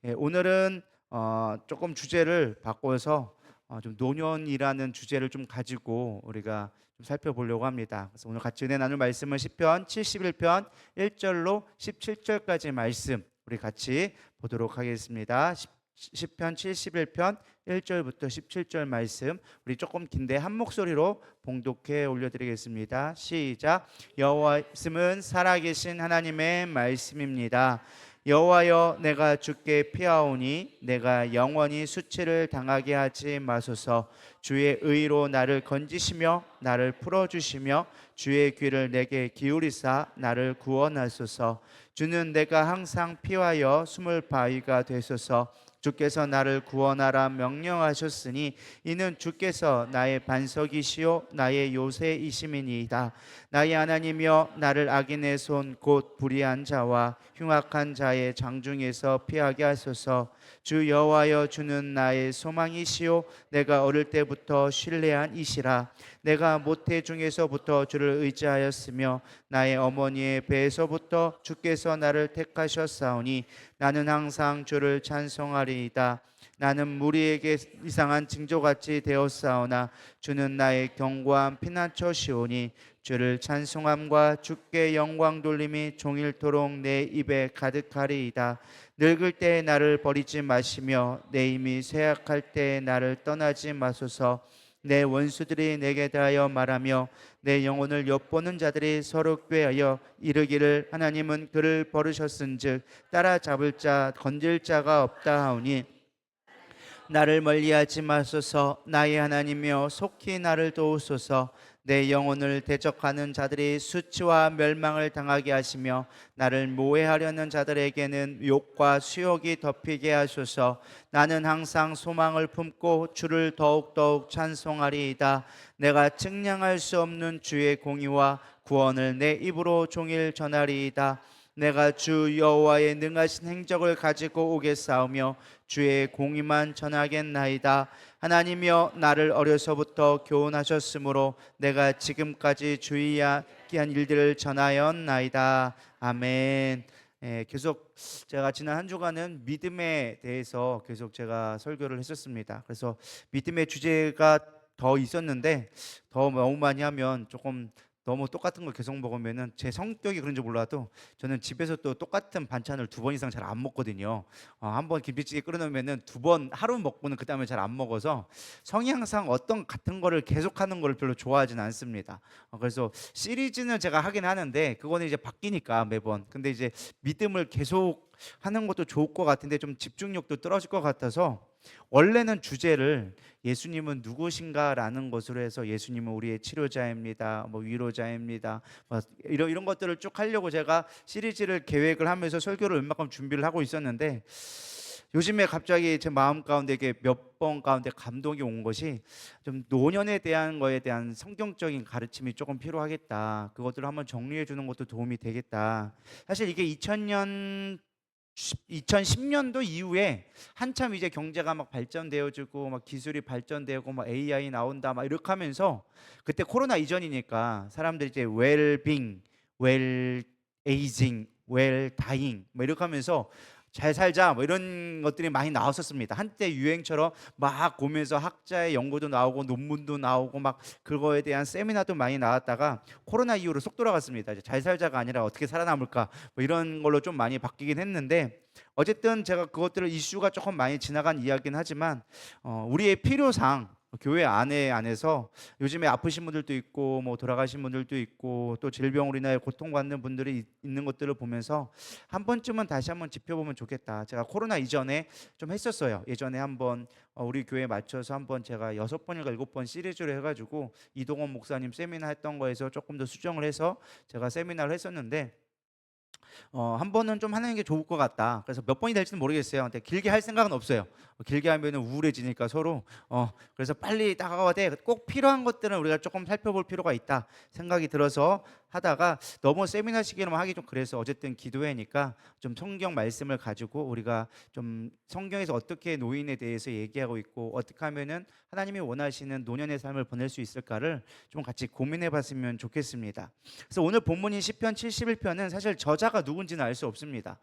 오늘은 조금 주제를 바꿔서 좀 노년이라는 주제를 좀 가지고 우리가 좀 살펴보려고 합니다. 그래서 오늘 같이 은혜 나눌 말씀은 시편 71편 1절로 17절까지 말씀 우리 같이 보도록 하겠습니다. 시편 71편 1절부터 17절 말씀 우리 조금 긴데 한 목소리로 봉독해 올려드리겠습니다. 시작. 여호와 말씀은 살아계신 하나님의 말씀입니다. 여호와여, 내가 주께 피하오니 내가 영원히 수치를 당하게 하지 마소서. 주의 의로 나를 건지시며 나를 풀어주시며 주의 귀를 내게 기울이사 나를 구원하소서. 주는 내가 항상 피하여 숨을 바위가 되소서. 주께서 나를 구원하라 명령하셨으니 이는 주께서 나의 반석이시요 나의 요새이심이니이다. 나의 하나님이여, 나를 악인의 손 곧 불의한 자와 흉악한 자의 장중에서 피하게 하소서. 주 여호와여, 주는 나의 소망이시요 내가 어릴 때부터 신뢰한 이시라. 내가 모태 중에서부터 주를 의지하였으며 나의 어머니의 배에서부터 주께서 나를 택하셨사오니 나는 항상 주를 찬송하리이다. 나는 무리에게 이상한 징조같이 되었사오나 주는 나의 견고한 피난처시오니 주를 찬송함과 주께 영광 돌림이 종일토록 내 입에 가득하리이다. 늙을 때 나를 버리지 마시며 내 힘이 쇠약할 때 나를 떠나지 마소서. 내 원수들이 내게 대하여 말하며 내 영혼을 엿보는 자들이 서로 꾀하여 이르기를 하나님은 그를 버리셨은즉 따라잡을 자 건질 자가 없다 하오니 나를 멀리하지 마소서. 나의 하나님이여, 속히 나를 도우소서. 내 영혼을 대적하는 자들이 수치와 멸망을 당하게 하시며 나를 모해하려는 자들에게는 욕과 수욕이 덮이게 하소서. 나는 항상 소망을 품고 주를 더욱더욱 찬송하리이다. 내가 측량할 수 없는 주의 공의와 구원을 내 입으로 종일 전하리이다. 내가 주 여호와의 능하신 행적을 가지고 오겠사오며 주의 공의만 전하겠나이다. 하나님이여, 나를 어려서부터 교훈하셨으므로 내가 지금까지 주의하게 한 일들을 전하였나이다. 아멘. 계속 제가 지난 한 주간은 믿음에 대해서 계속 제가 설교를 했었습니다. 그래서 믿음의 주제가 더 있었는데 더 너무 많이 하면 조금 너무 똑같은 걸 계속 먹으면은 제 성격이 그런지 몰라도 저는 집에서 또 똑같은 반찬을 두 번 이상 잘 안 먹거든요. 한 번 김치찌개 끓여놓으면은 두 번 하루 먹고는 그 다음에 잘 안 먹어서 성향상 어떤 같은 거를 계속하는 걸 별로 좋아하지는 않습니다. 그래서 시리즈는 제가 하긴 하는데 그거는 이제 바뀌니까 매번. 근데 이제 믿음을 계속 하는 것도 좋을 것 같은데 좀 집중력도 떨어질 것 같아서 원래는 주제를 예수님은 누구신가라는 것으로 해서 예수님은 우리의 치료자입니다, 뭐 위로자입니다, 뭐 이런 것들을 쭉 하려고 제가 시리즈를 계획을 하면서 설교를 웬만큼 준비를 하고 있었는데 요즘에 갑자기 제 마음 가운데 이게 몇 번 가운데 감동이 온 것이 좀 노년에 대한 거에 대한 성경적인 가르침이 조금 필요하겠다. 그것들을 한번 정리해 주는 것도 도움이 되겠다. 사실 이게 2010년도 이후에 한참 이제 경제가 막 발전되어지고 막 기술이 발전되고 막 AI 나온다 막 이렇게 하면서 그때 코로나 이전이니까 사람들이 이제 웰빙, 웰 에이징, 웰 다잉 뭐 이렇게 하면서 잘 살자 뭐 이런 것들이 많이 나왔었습니다. 한때 유행처럼 막 보면서 학자의 연구도 나오고 논문도 나오고 막 그거에 대한 세미나도 많이 나왔다가 코로나 이후로 쏙 돌아갔습니다. 이제 잘 살자가 아니라 어떻게 살아남을까 뭐 이런 걸로 좀 많이 바뀌긴 했는데 어쨌든 제가 그것들을 이슈가 조금 많이 지나간 이야기는 하지만 우리의 필요상 교회 안에서 요즘에 아프신 분들도 있고 뭐 돌아가신 분들도 있고 또 질병으로 인하여 고통받는 분들이 있는 것들을 보면서 한 번쯤은 다시 한번 짚어보면 좋겠다. 제가 코로나 이전에 좀 했었어요. 예전에 한번 우리 교회에 맞춰서 한번 제가 6번인가 7번 시리즈로 해가지고 이동원 목사님 세미나 했던 거에서 조금 더 수정을 해서 제가 세미나를 했었는데 한 번은 좀 하는 게 좋을 것 같다. 그래서 몇 번이 될지는 모르겠어요. 근데 길게 할 생각은 없어요. 길게 하면 우울해지니까 서로. 그래서 빨리 다가와야 돼. 꼭 필요한 것들은 우리가 조금 살펴볼 필요가 있다 생각이 들어서 하다가 너무 세미나식으로만 하기 좀 그래서 어쨌든 기도회니까 좀 성경 말씀을 가지고 우리가 좀 성경에서 어떻게 노인에 대해서 얘기하고 있고 어떻게 하면은 하나님이 원하시는 노년의 삶을 보낼 수 있을까를 좀 같이 고민해 봤으면 좋겠습니다. 그래서 오늘 본문인 시편 71편은 사실 저자가 누군지는 알 수 없습니다.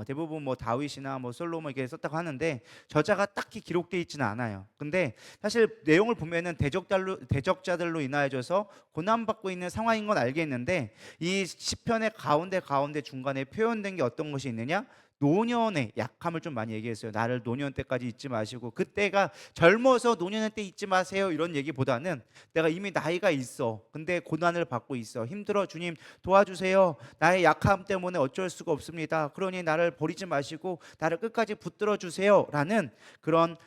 대부분 뭐 다윗이나 뭐 솔로몬 이렇게 썼다고 하는데 저자가 딱히 기록되어 있지는 않아요. 근데 사실 내용을 보면은 대적자들로 인하여져서 고난받고 있는 상황인 건 알겠는데 이 시편의 가운데 중간에 표현된 게 어떤 것이 있느냐? 노년의 약함을 좀 많이 얘기했어요. 나를 노년 때까지 잊지 마시고 그때가 젊어서 노년 때 잊지 마세요 이런 얘기보다는 내가 이미 나이가 있어. 근데 고난을 받고 있어. 힘들어. 주님 도와주세요. 나의 약함 때문에 어쩔 수가 없습니다. 그러니 나를 버리지 마시고 나를 끝까지 붙들어 주세요라는 그런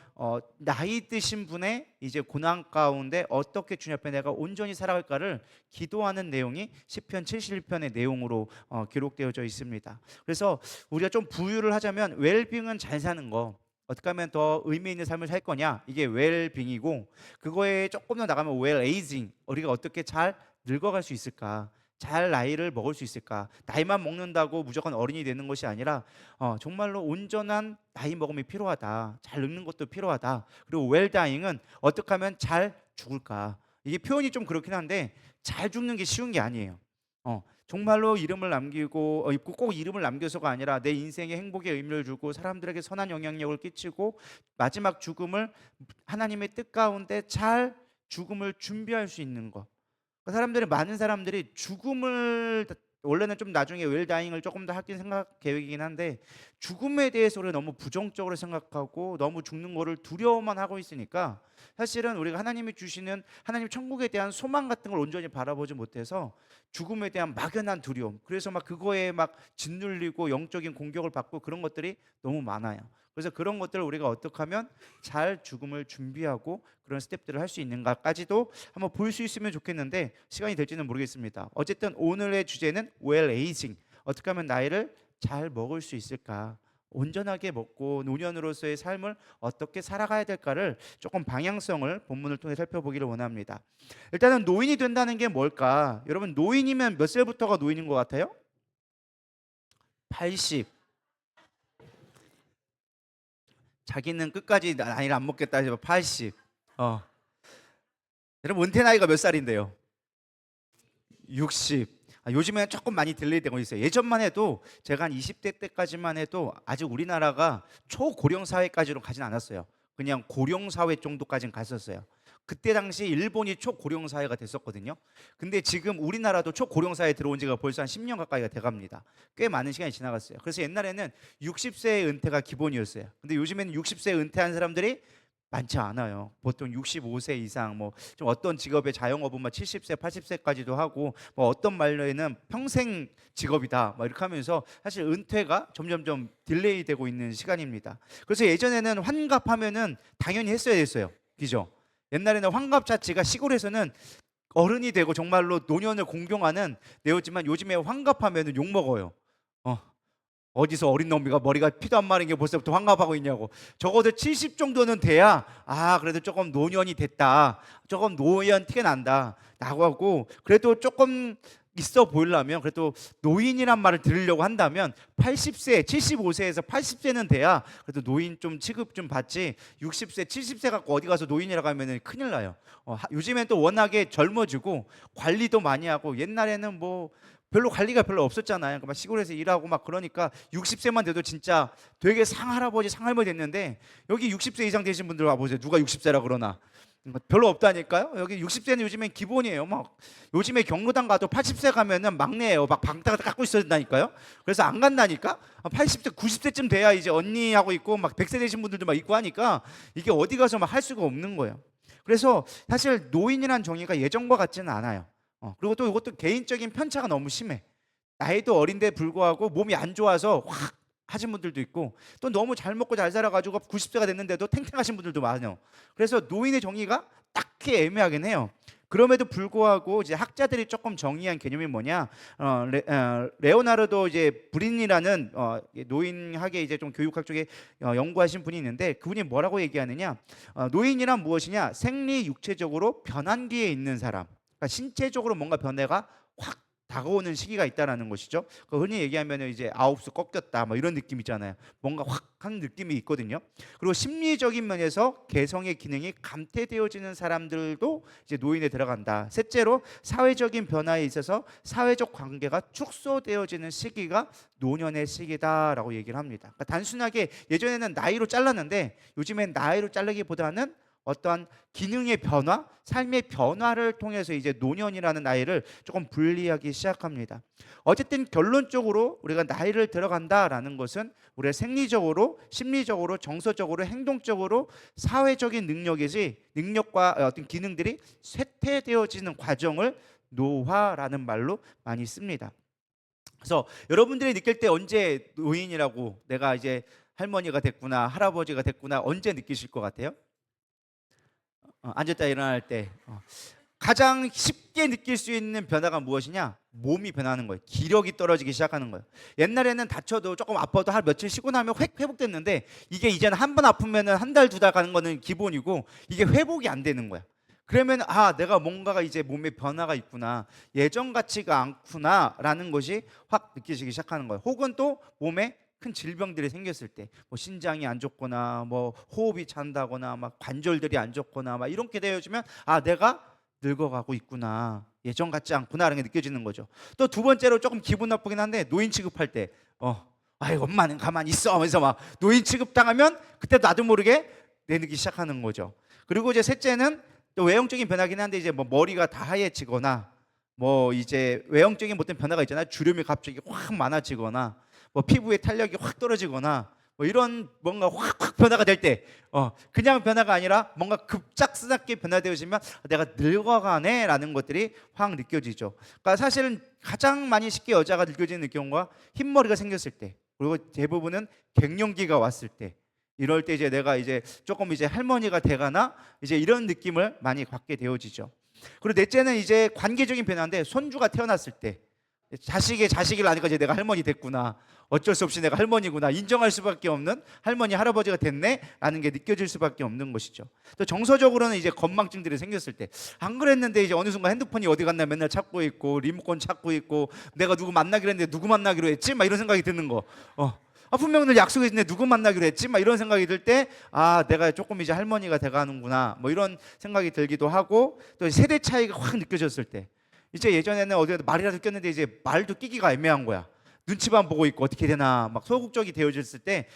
나이 드신 분의 이제 고난 가운데 어떻게 주님 앞에 내가 온전히 살아갈까를 기도하는 내용이 시편 71편의 내용으로 기록되어져 있습니다. 그래서 우리가 좀 부유를 하자면 웰빙은 잘 사는 거 어떻게 하면 더 의미 있는 삶을 살 거냐 이게 웰빙이고 그거에 조금 더 나가면 웰에이징 우리가 어떻게 잘 늙어갈 수 있을까 잘 나이를 먹을 수 있을까 나이만 먹는다고 무조건 어른이 되는 것이 아니라 정말로 온전한 나이 먹음이 필요하다 잘 늙는 것도 필요하다 그리고 웰다잉은 어떻게 하면 잘 죽을까 이게 표현이 좀 그렇긴 한데 잘 죽는 게 쉬운 게 아니에요. 정말로 이름을 남기고 꼭 이름을 남겨서가 아니라 내 인생에 행복의 의미를 주고 사람들에게 선한 영향력을 끼치고 마지막 죽음을 하나님의 뜻 가운데 잘 죽음을 준비할 수 있는 것. 사람들이 많은 사람들이 죽음을 원래는 좀 나중에 웰다잉을 조금 더 하긴 생각 계획이긴 한데 죽음에 대해서 우리가 너무 부정적으로 생각하고 너무 죽는 거를 두려워만 하고 있으니까 사실은 우리가 하나님이 주시는 하나님 천국에 대한 소망 같은 걸 온전히 바라보지 못해서 죽음에 대한 막연한 두려움 그래서 막 그거에 막 짓눌리고 영적인 공격을 받고 그런 것들이 너무 많아요. 그래서 그런 것들을 우리가 어떻게 하면 잘 죽음을 준비하고 그런 스텝들을 할 수 있는가까지도 한번 볼 수 있으면 좋겠는데 시간이 될지는 모르겠습니다. 어쨌든 오늘의 주제는 well aging. 어떻게 하면 나이를 잘 먹을 수 있을까? 온전하게 먹고 노년으로서의 삶을 어떻게 살아가야 될까를 조금 방향성을 본문을 통해 살펴보기를 원합니다. 일단은 노인이 된다는 게 뭘까? 여러분 노인이면 몇 살부터가 노인인 것 같아요? 80. 자기는 끝까지 나이를 안 먹겠다 해서 80. 여러분 은퇴 나이가 몇 살인데요? 60. 요즘에는 조금 많이 딜레이되고 있어요. 예전만 해도 제가 한 20대 때까지만 해도 아직 우리나라가 초고령 사회까지로 가진 않았어요. 그냥 고령 사회 정도까지는 갔었어요. 그때 당시 일본이 초고령 사회가 됐었거든요. 근데 지금 우리나라도 초고령 사회에 들어온 지가 벌써 한 10년 가까이가 돼갑니다. 꽤 많은 시간이 지나갔어요. 그래서 옛날에는 60세의 은퇴가 기본이었어요. 근데 요즘에는 60세 은퇴한 사람들이 많지 않아요. 보통 65세 이상 뭐 좀 어떤 직업의 자영업은 막 70세, 80세까지도 하고 뭐 어떤 말로에는 평생 직업이다. 막 이렇게 하면서 사실 은퇴가 점점점 딜레이 되고 있는 시간입니다. 그래서 예전에는 환갑하면은 당연히 했어야 됐어요. 그죠? 옛날에는 환갑 자체가 시골에서는 어른이 되고 정말로 노년을 공경하는 내용이지만 요즘에 환갑하면은 욕 먹어요. 어. 어디서 어린 놈이가 머리가 피도 안 마른 게 벌써부터 환갑하고 있냐고. 적어도 70 정도는 돼야 그래도 조금 노년이 됐다. 조금 노연 티가 난다. 라고 하고 그래도 조금 있어 보이려면 그래도 노인이란 말을 들으려고 한다면 80세, 75세에서 80세는 돼야 그래도 노인 좀 취급 좀 받지 60세, 70세 갖고 어디 가서 노인이라고 하면 큰일 나요. 요즘엔 또 워낙에 젊어지고 관리도 많이 하고 옛날에는 뭐 별로 관리가 별로 없었잖아요. 막 시골에서 일하고 막 그러니까 60세만 돼도 진짜 되게 상할아버지 상할머니 됐는데 여기 60세 이상 되신 분들 와보세요. 누가 60세라 그러나 별로 없다니까요. 여기 60세는 요즘엔 기본이에요. 막 요즘에 경로당 가도 80세 가면은 막내예요. 막 방따가 깎고 있어야 된다니까요. 그래서 안 간다니까. 80세, 90세쯤 돼야 이제 언니하고 있고 막 100세 되신 분들도 막 있고 하니까 이게 어디 가서 막 할 수가 없는 거예요. 그래서 사실 노인이란 정의가 예전과 같지는 않아요. 그리고 또 이것도 개인적인 편차가 너무 심해. 나이도 어린데 불구하고 몸이 안 좋아서 확 하신 분들도 있고 또 너무 잘 먹고 잘 살아가지고 90세가 됐는데도 탱탱하신 분들도 많아요. 그래서 노인의 정의가 딱히 애매하긴 해요. 그럼에도 불구하고 이제 학자들이 조금 정의한 개념이 뭐냐? 레오나르도 이제 브린이라는 노인학에 이제 좀 교육학 쪽에 연구하신 분이 있는데 그분이 뭐라고 얘기하느냐? 노인이란 무엇이냐? 생리 육체적으로 변환기에 있는 사람. 그러니까 신체적으로 뭔가 변화가 확 다가오는 시기가 있다라는 것이죠. 그 흔히 얘기하면 이제 아홉수 꺾였다 뭐 이런 느낌 있잖아요. 뭔가 확 한 느낌이 있거든요. 그리고 심리적인 면에서 개성의 기능이 감퇴되어지는 사람들도 이제 노인에 들어간다. 셋째로 사회적인 변화에 있어서 사회적 관계가 축소되어지는 시기가 노년의 시기다라고 얘기를 합니다. 그러니까 단순하게 예전에는 나이로 잘랐는데 요즘엔 나이로 자르기보다는 어떠한 기능의 변화, 삶의 변화를 통해서 이제 노년이라는 나이를 조금 분리하기 시작합니다. 어쨌든 결론적으로 우리가 나이를 들어간다라는 것은 우리가 생리적으로, 심리적으로, 정서적으로, 행동적으로 사회적인 능력과 어떤 기능들이 쇠퇴되어지는 과정을 노화라는 말로 많이 씁니다. 그래서 여러분들이 느낄 때 언제 노인이라고 내가 이제 할머니가 됐구나, 할아버지가 됐구나 언제 느끼실 것 같아요? 앉았다 일어날 때 가장 쉽게 느낄 수 있는 변화가 무엇이냐? 몸이 변하는 거예요. 기력이 떨어지기 시작하는 거예요. 옛날에는 다쳐도 조금 아파도 한 며칠 쉬고 나면 회복됐는데 이게 이제는 한 번 아프면은 한 달, 두 달 가는 거는 기본이고 이게 회복이 안 되는 거야. 그러면 내가 뭔가가 이제 몸에 변화가 있구나. 예전 같지가 않구나라는 것이 확 느끼시기 시작하는 거예요. 혹은 또 몸에 큰 질병들이 생겼을 때, 뭐 신장이 안 좋거나, 뭐 호흡이 찬다거나, 막 관절들이 안 좋거나, 막 이렇게 되어지면 내가 늙어가고 있구나, 예전 같지 않구나라는 게 느껴지는 거죠. 또 두 번째로 조금 기분 나쁘긴 한데 노인 취급할 때, 아이고 엄마는 가만히 있어 하면서 막 노인 취급 당하면 그때 나도 모르게 내리기 시작하는 거죠. 그리고 이제 셋째는 또 외형적인 변화긴 한데 이제 뭐 머리가 다 하얘지거나, 뭐 이제 외형적인 어떤 변화가 있잖아요. 주름이 갑자기 확 많아지거나, 뭐 피부의 탄력이 확 떨어지거나, 뭐 이런 뭔가 확 변화가 될 때, 그냥 변화가 아니라 뭔가 급작스럽게 변화되어지면 내가 늙어가네라는 것들이 확 느껴지죠. 그러니까 사실은 가장 많이 쉽게 여자가 느껴지는 경우가 흰머리가 생겼을 때, 그리고 대부분은 갱년기가 왔을 때, 이럴 때 이제 내가 이제 조금 이제 할머니가 돼가나 이제 이런 느낌을 많이 갖게 되어지죠. 그리고 넷째는 이제 관계적인 변화인데 손주가 태어났을 때, 자식을 아니까 이제 내가 할머니 됐구나, 어쩔 수 없이 내가 할머니구나 인정할 수밖에 없는 할머니 할아버지가 됐네라는 게 느껴질 수밖에 없는 것이죠. 또 정서적으로는 이제 건망증들이 생겼을 때, 안 그랬는데 이제 어느 순간 핸드폰이 어디 갔나 맨날 찾고 있고 리모컨 찾고 있고, 내가 누구 만나기로 했는데 누구 만나기로 했지 막 이런 생각이 드는 거. 분명 오늘 약속했는데 누구 만나기로 했지 막 이런 생각이 들 때, 내가 조금 이제 할머니가 돼가는구나 뭐 이런 생각이 들기도 하고, 또 세대 차이가 확 느껴졌을 때, 이제 예전에는 어디에도 말이라도 꼈는데 이제 말도 끼기가 애매한 거야. 눈치만 보고 있고 어떻게 되나 막 소극적이 되어졌을 때,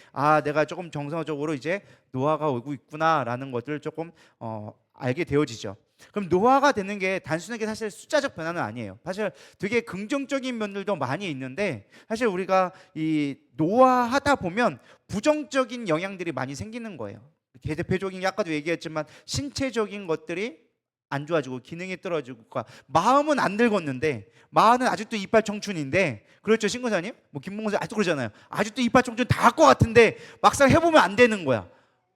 내가 조금 정서적으로 이제 노화가 오고 있구나라는 것들을 조금 알게 되어지죠. 그럼 노화가 되는 게 단순하게 사실 숫자적 변화는 아니에요. 사실 되게 긍정적인 면들도 많이 있는데, 사실 우리가 이 노화하다 보면 부정적인 영향들이 많이 생기는 거예요. 대표적인 게 아까도 얘기했지만 신체적인 것들이 안 좋아지고 기능이 떨어지고, 그러니까 마음은 안 늙었는데, 마음은 아직도 이빨 청춘인데, 그렇죠 신고사님? 뭐 김봉사 아직도 그러잖아요. 아직도 이빨 청춘 다 할 것 같은데 막상 해보면 안 되는 거야.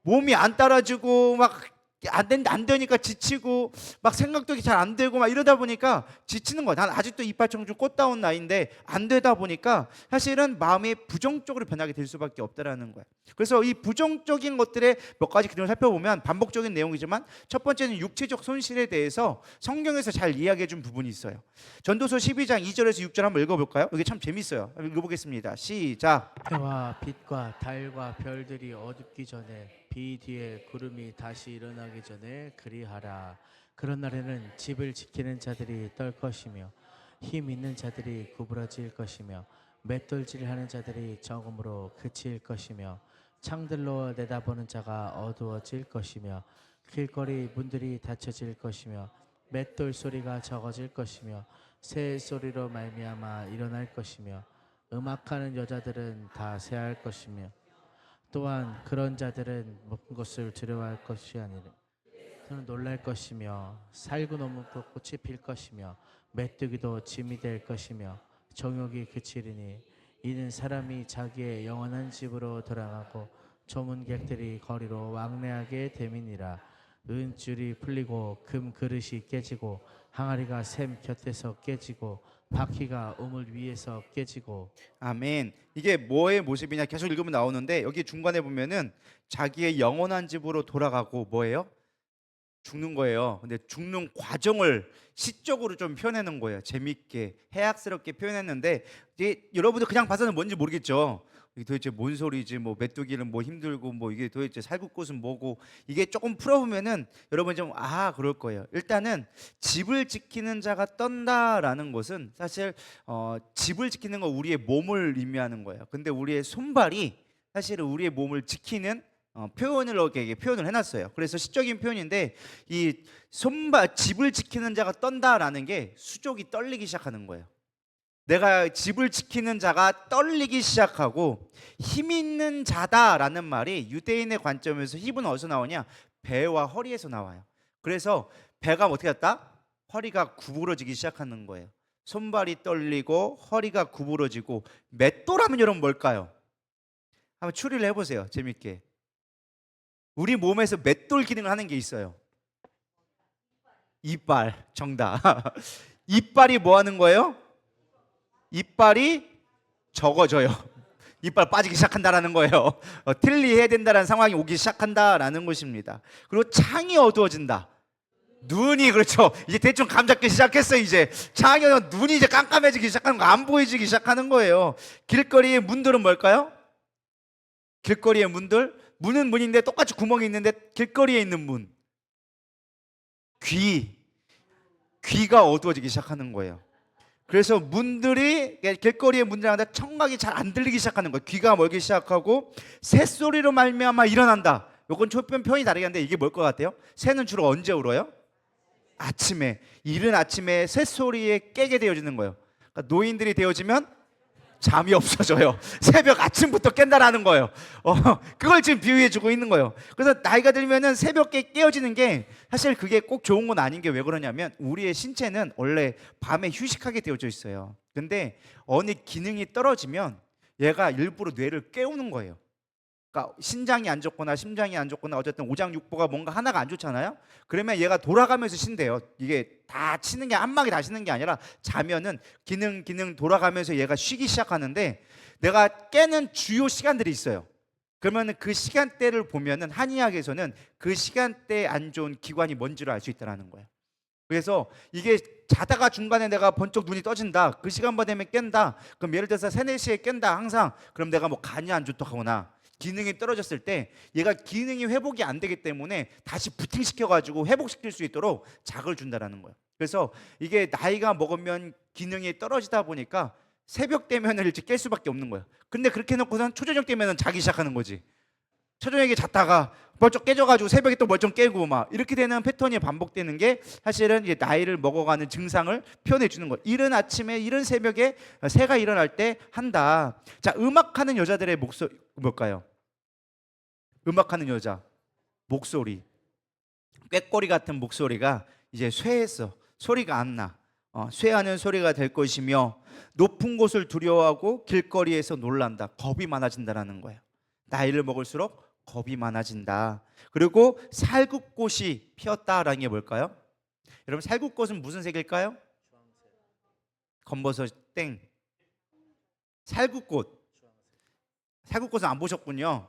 몸이 안 따라주고 막 안 되니까 지치고, 막 생각도 잘 안 되고 막 이러다 보니까 지치는 거야. 난 아직도 이빨 청춘 꽃다운 나이인데 안 되다 보니까 사실은 마음이 부정적으로 변하게 될 수밖에 없다라는 거야. 그래서 이 부정적인 것들의 몇 가지 기능을 살펴보면 반복적인 내용이지만, 첫 번째는 육체적 손실에 대해서 성경에서 잘 이야기해 준 부분이 있어요. 전도서 12장 2절에서 6절 한번 읽어볼까요? 이게 참 재밌어요. 읽어보겠습니다. 시작. 해와 빛과 달과 별들이 어둡기 전에, 비 뒤에 구름이 다시 일어나기 전에 그리하라. 그런 날에는 집을 지키는 자들이 떨 것이며 힘 있는 자들이 구부러질 것이며 맷돌질하는 자들이 적음으로 그칠 것이며 창들로 내다보는 자가 어두워질 것이며 길거리 문들이 닫혀질 것이며 맷돌 소리가 적어질 것이며 새 소리로 말미암아 일어날 것이며 음악하는 여자들은 다 쇠할 것이며, 또한 그런 자들은 먹은 것을 두려워할 것이 아니라 그는 놀랄 것이며, 살구나무 꽃이 필 것이며 메뚜기도 짐이 될 것이며 정욕이 그치리니, 이는 사람이 자기의 영원한 집으로 돌아가고 조문객들이 거리로 왕래하게 됨이니라. 은줄이 풀리고 금 그릇이 깨지고 항아리가 샘 곁에서 깨지고 바퀴가 우물 위에서 깨지고. 아멘. 이게 뭐의 모습이냐 계속 읽으면 나오는데, 여기 중간에 보면은 자기의 영원한 집으로 돌아가고 뭐예요? 죽는 거예요. 근데 죽는 과정을 시적으로 좀 표현해 놓은 거예요. 재밌게 해학스럽게 표현했는데 이게 여러분들 그냥 봐서는 뭔지 모르겠죠. 이게 도대체 뭔 소리지? 뭐 메뚜기는 뭐 힘들고 뭐 이게 도대체 살구꽃은 뭐고, 이게 조금 풀어보면은 여러분 좀 그럴 거예요. 일단은 집을 지키는 자가 떤다라는 것은 사실 집을 지키는 건 우리의 몸을 의미하는 거예요. 근데 우리의 손발이 사실은 우리의 몸을 지키는 표현을 이렇게 표현을 해놨어요. 그래서 시적인 표현인데 이 손발 집을 지키는 자가 떤다라는 게 수족이 떨리기 시작하는 거예요. 내가 집을 지키는 자가 떨리기 시작하고 힘 있는 자다라는 말이 유대인의 관점에서 힘은 어디서 나오냐? 배와 허리에서 나와요. 그래서 배가 어떻게 했다? 허리가 구부러지기 시작하는 거예요. 손발이 떨리고 허리가 구부러지고, 맷돌하면 여러분 뭘까요? 한번 추리를 해보세요. 재밌게. 우리 몸에서 맷돌 기능을 하는 게 있어요. 이빨. 정답. 이빨이 뭐 하는 거예요? 이빨이 적어져요. 이빨 빠지기 시작한다라는 거예요. 틀리해야 된다라는 상황이 오기 시작한다라는 것입니다. 그리고 창이 어두워진다. 눈이, 그렇죠. 이제 대충 감 잡기 시작했어. 이제 창이 눈이 이제 깜깜해지기 시작하는 거, 안 보이지기 시작하는 거예요. 길거리의 문들은 뭘까요? 길거리의 문은 문인데 똑같이 구멍이 있는데 길거리에 있는 문. 귀가 어두워지기 시작하는 거예요. 그래서 문들이 길거리의 문들한테 청각이 잘 안 들리기 시작하는 거예요. 귀가 멀기 시작하고 새소리로 말미암아 일어난다. 요건 초편 표현이 다르긴 한데 이게 뭘 것 같아요? 새는 주로 언제 울어요? 아침에. 이른 아침에 새소리에 깨게 되어지는 거예요. 그러니까 노인들이 되어지면 잠이 없어져요. 새벽 아침부터 깬다라는 거예요. 그걸 지금 비유해주고 있는 거예요. 그래서 나이가 들면은 새벽에 깨어지는 게 사실 그게 꼭 좋은 건 아닌 게 왜 그러냐면 우리의 신체는 원래 밤에 휴식하게 되어져 있어요. 근데 어느 기능이 떨어지면 얘가 일부러 뇌를 깨우는 거예요. 그러니까 신장이 안 좋거나 심장이 안 좋거나 어쨌든 오장육부가 뭔가 하나가 안 좋잖아요. 그러면 얘가 돌아가면서 쉰대요. 이게 다 치는 게 한 방에 다 쉬는 게 아니라 자면은 기능 돌아가면서 얘가 쉬기 시작하는데, 내가 깨는 주요 시간들이 있어요. 그러면은 그 시간대를 보면은 한의학에서는 그 시간대에 안 좋은 기관이 뭔지를 알 수 있다는 거예요. 그래서 이게 자다가 중간에 내가 번쩍 눈이 떠진다, 그 시간만 되면 깬다. 그럼 예를 들어서 3, 4시에 깬다 항상. 그럼 내가 뭐 간이 안 좋다거나 기능이 떨어졌을 때 얘가 기능이 회복이 안 되기 때문에 다시 부팅시켜가지고 회복시킬 수 있도록 자극을 준다라는 거예요. 그래서 이게 나이가 먹으면 기능이 떨어지다 보니까 새벽 되면 일찍 깰 수밖에 없는 거예요. 근데 그렇게 해놓고선 초저녁 되면 자기 시작하는 거지. 초저녁에 잤다가 멀쩡 깨져가지고 새벽에 또 멀쩡 깨고 막 이렇게 되는 패턴이 반복되는 게 사실은 이제 나이를 먹어가는 증상을 표현해 주는 거예요. 이른 아침에 이른 새벽에 새가 일어날 때 한다. 자, 음악하는 여자들의 목소리 뭘까요? 음악하는 여자 목소리, 꾀꼬리 같은 목소리가 이제 쇠했어. 소리가 안 나. 쇠하는 소리가 될 것이며 높은 곳을 두려워하고 길거리에서 놀란다. 겁이 많아진다라는 거예요. 나이를 먹을수록 겁이 많아진다. 그리고 살구꽃이 피었다라는 게 뭘까요? 여러분, 살구꽃은 무슨 색일까요? 검버섯 땡. 살구꽃은 안 보셨군요.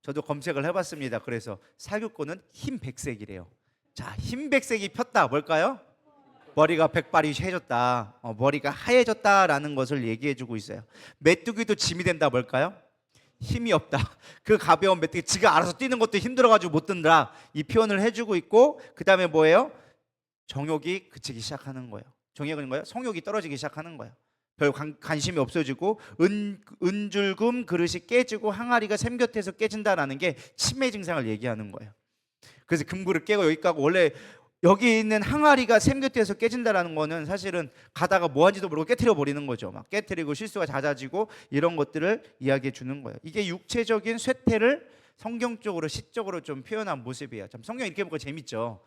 저도 검색을 해봤습니다. 그래서 살구꽃은 흰 백색이래요. 자, 흰 백색이 폈다. 뭘까요? 머리가 백발이 해졌다. 머리가 하얘졌다라는 것을 얘기해주고 있어요. 메뚜기도 짐이 된다. 뭘까요? 힘이 없다. 그 가벼운 메뚜기, 지가 알아서 뛰는 것도 힘들어가지고 못 든다. 이 표현을 해주고 있고, 그 다음에 뭐예요? 정욕이 그치기 시작하는 거예요. 정욕은 뭐예요? 성욕이 떨어지기 시작하는 거예요. 별 관심이 없어지고 은줄금 그릇이 깨지고 항아리가 샘곁에서 깨진다라는 게 치매 증상을 얘기하는 거예요. 그래서 금그릇 깨고 여기 까고, 원래 여기 있는 항아리가 샘곁에서 깨진다라는 거는 사실은 가다가 뭐 한지도 모르고 깨트려 버리는 거죠. 막 깨트리고 실수가 잦아지고 이런 것들을 이야기해 주는 거예요. 이게 육체적인 쇠퇴를 성경적으로 시적으로 좀 표현한 모습이에요. 참 성경 이렇게 보니까 재밌죠.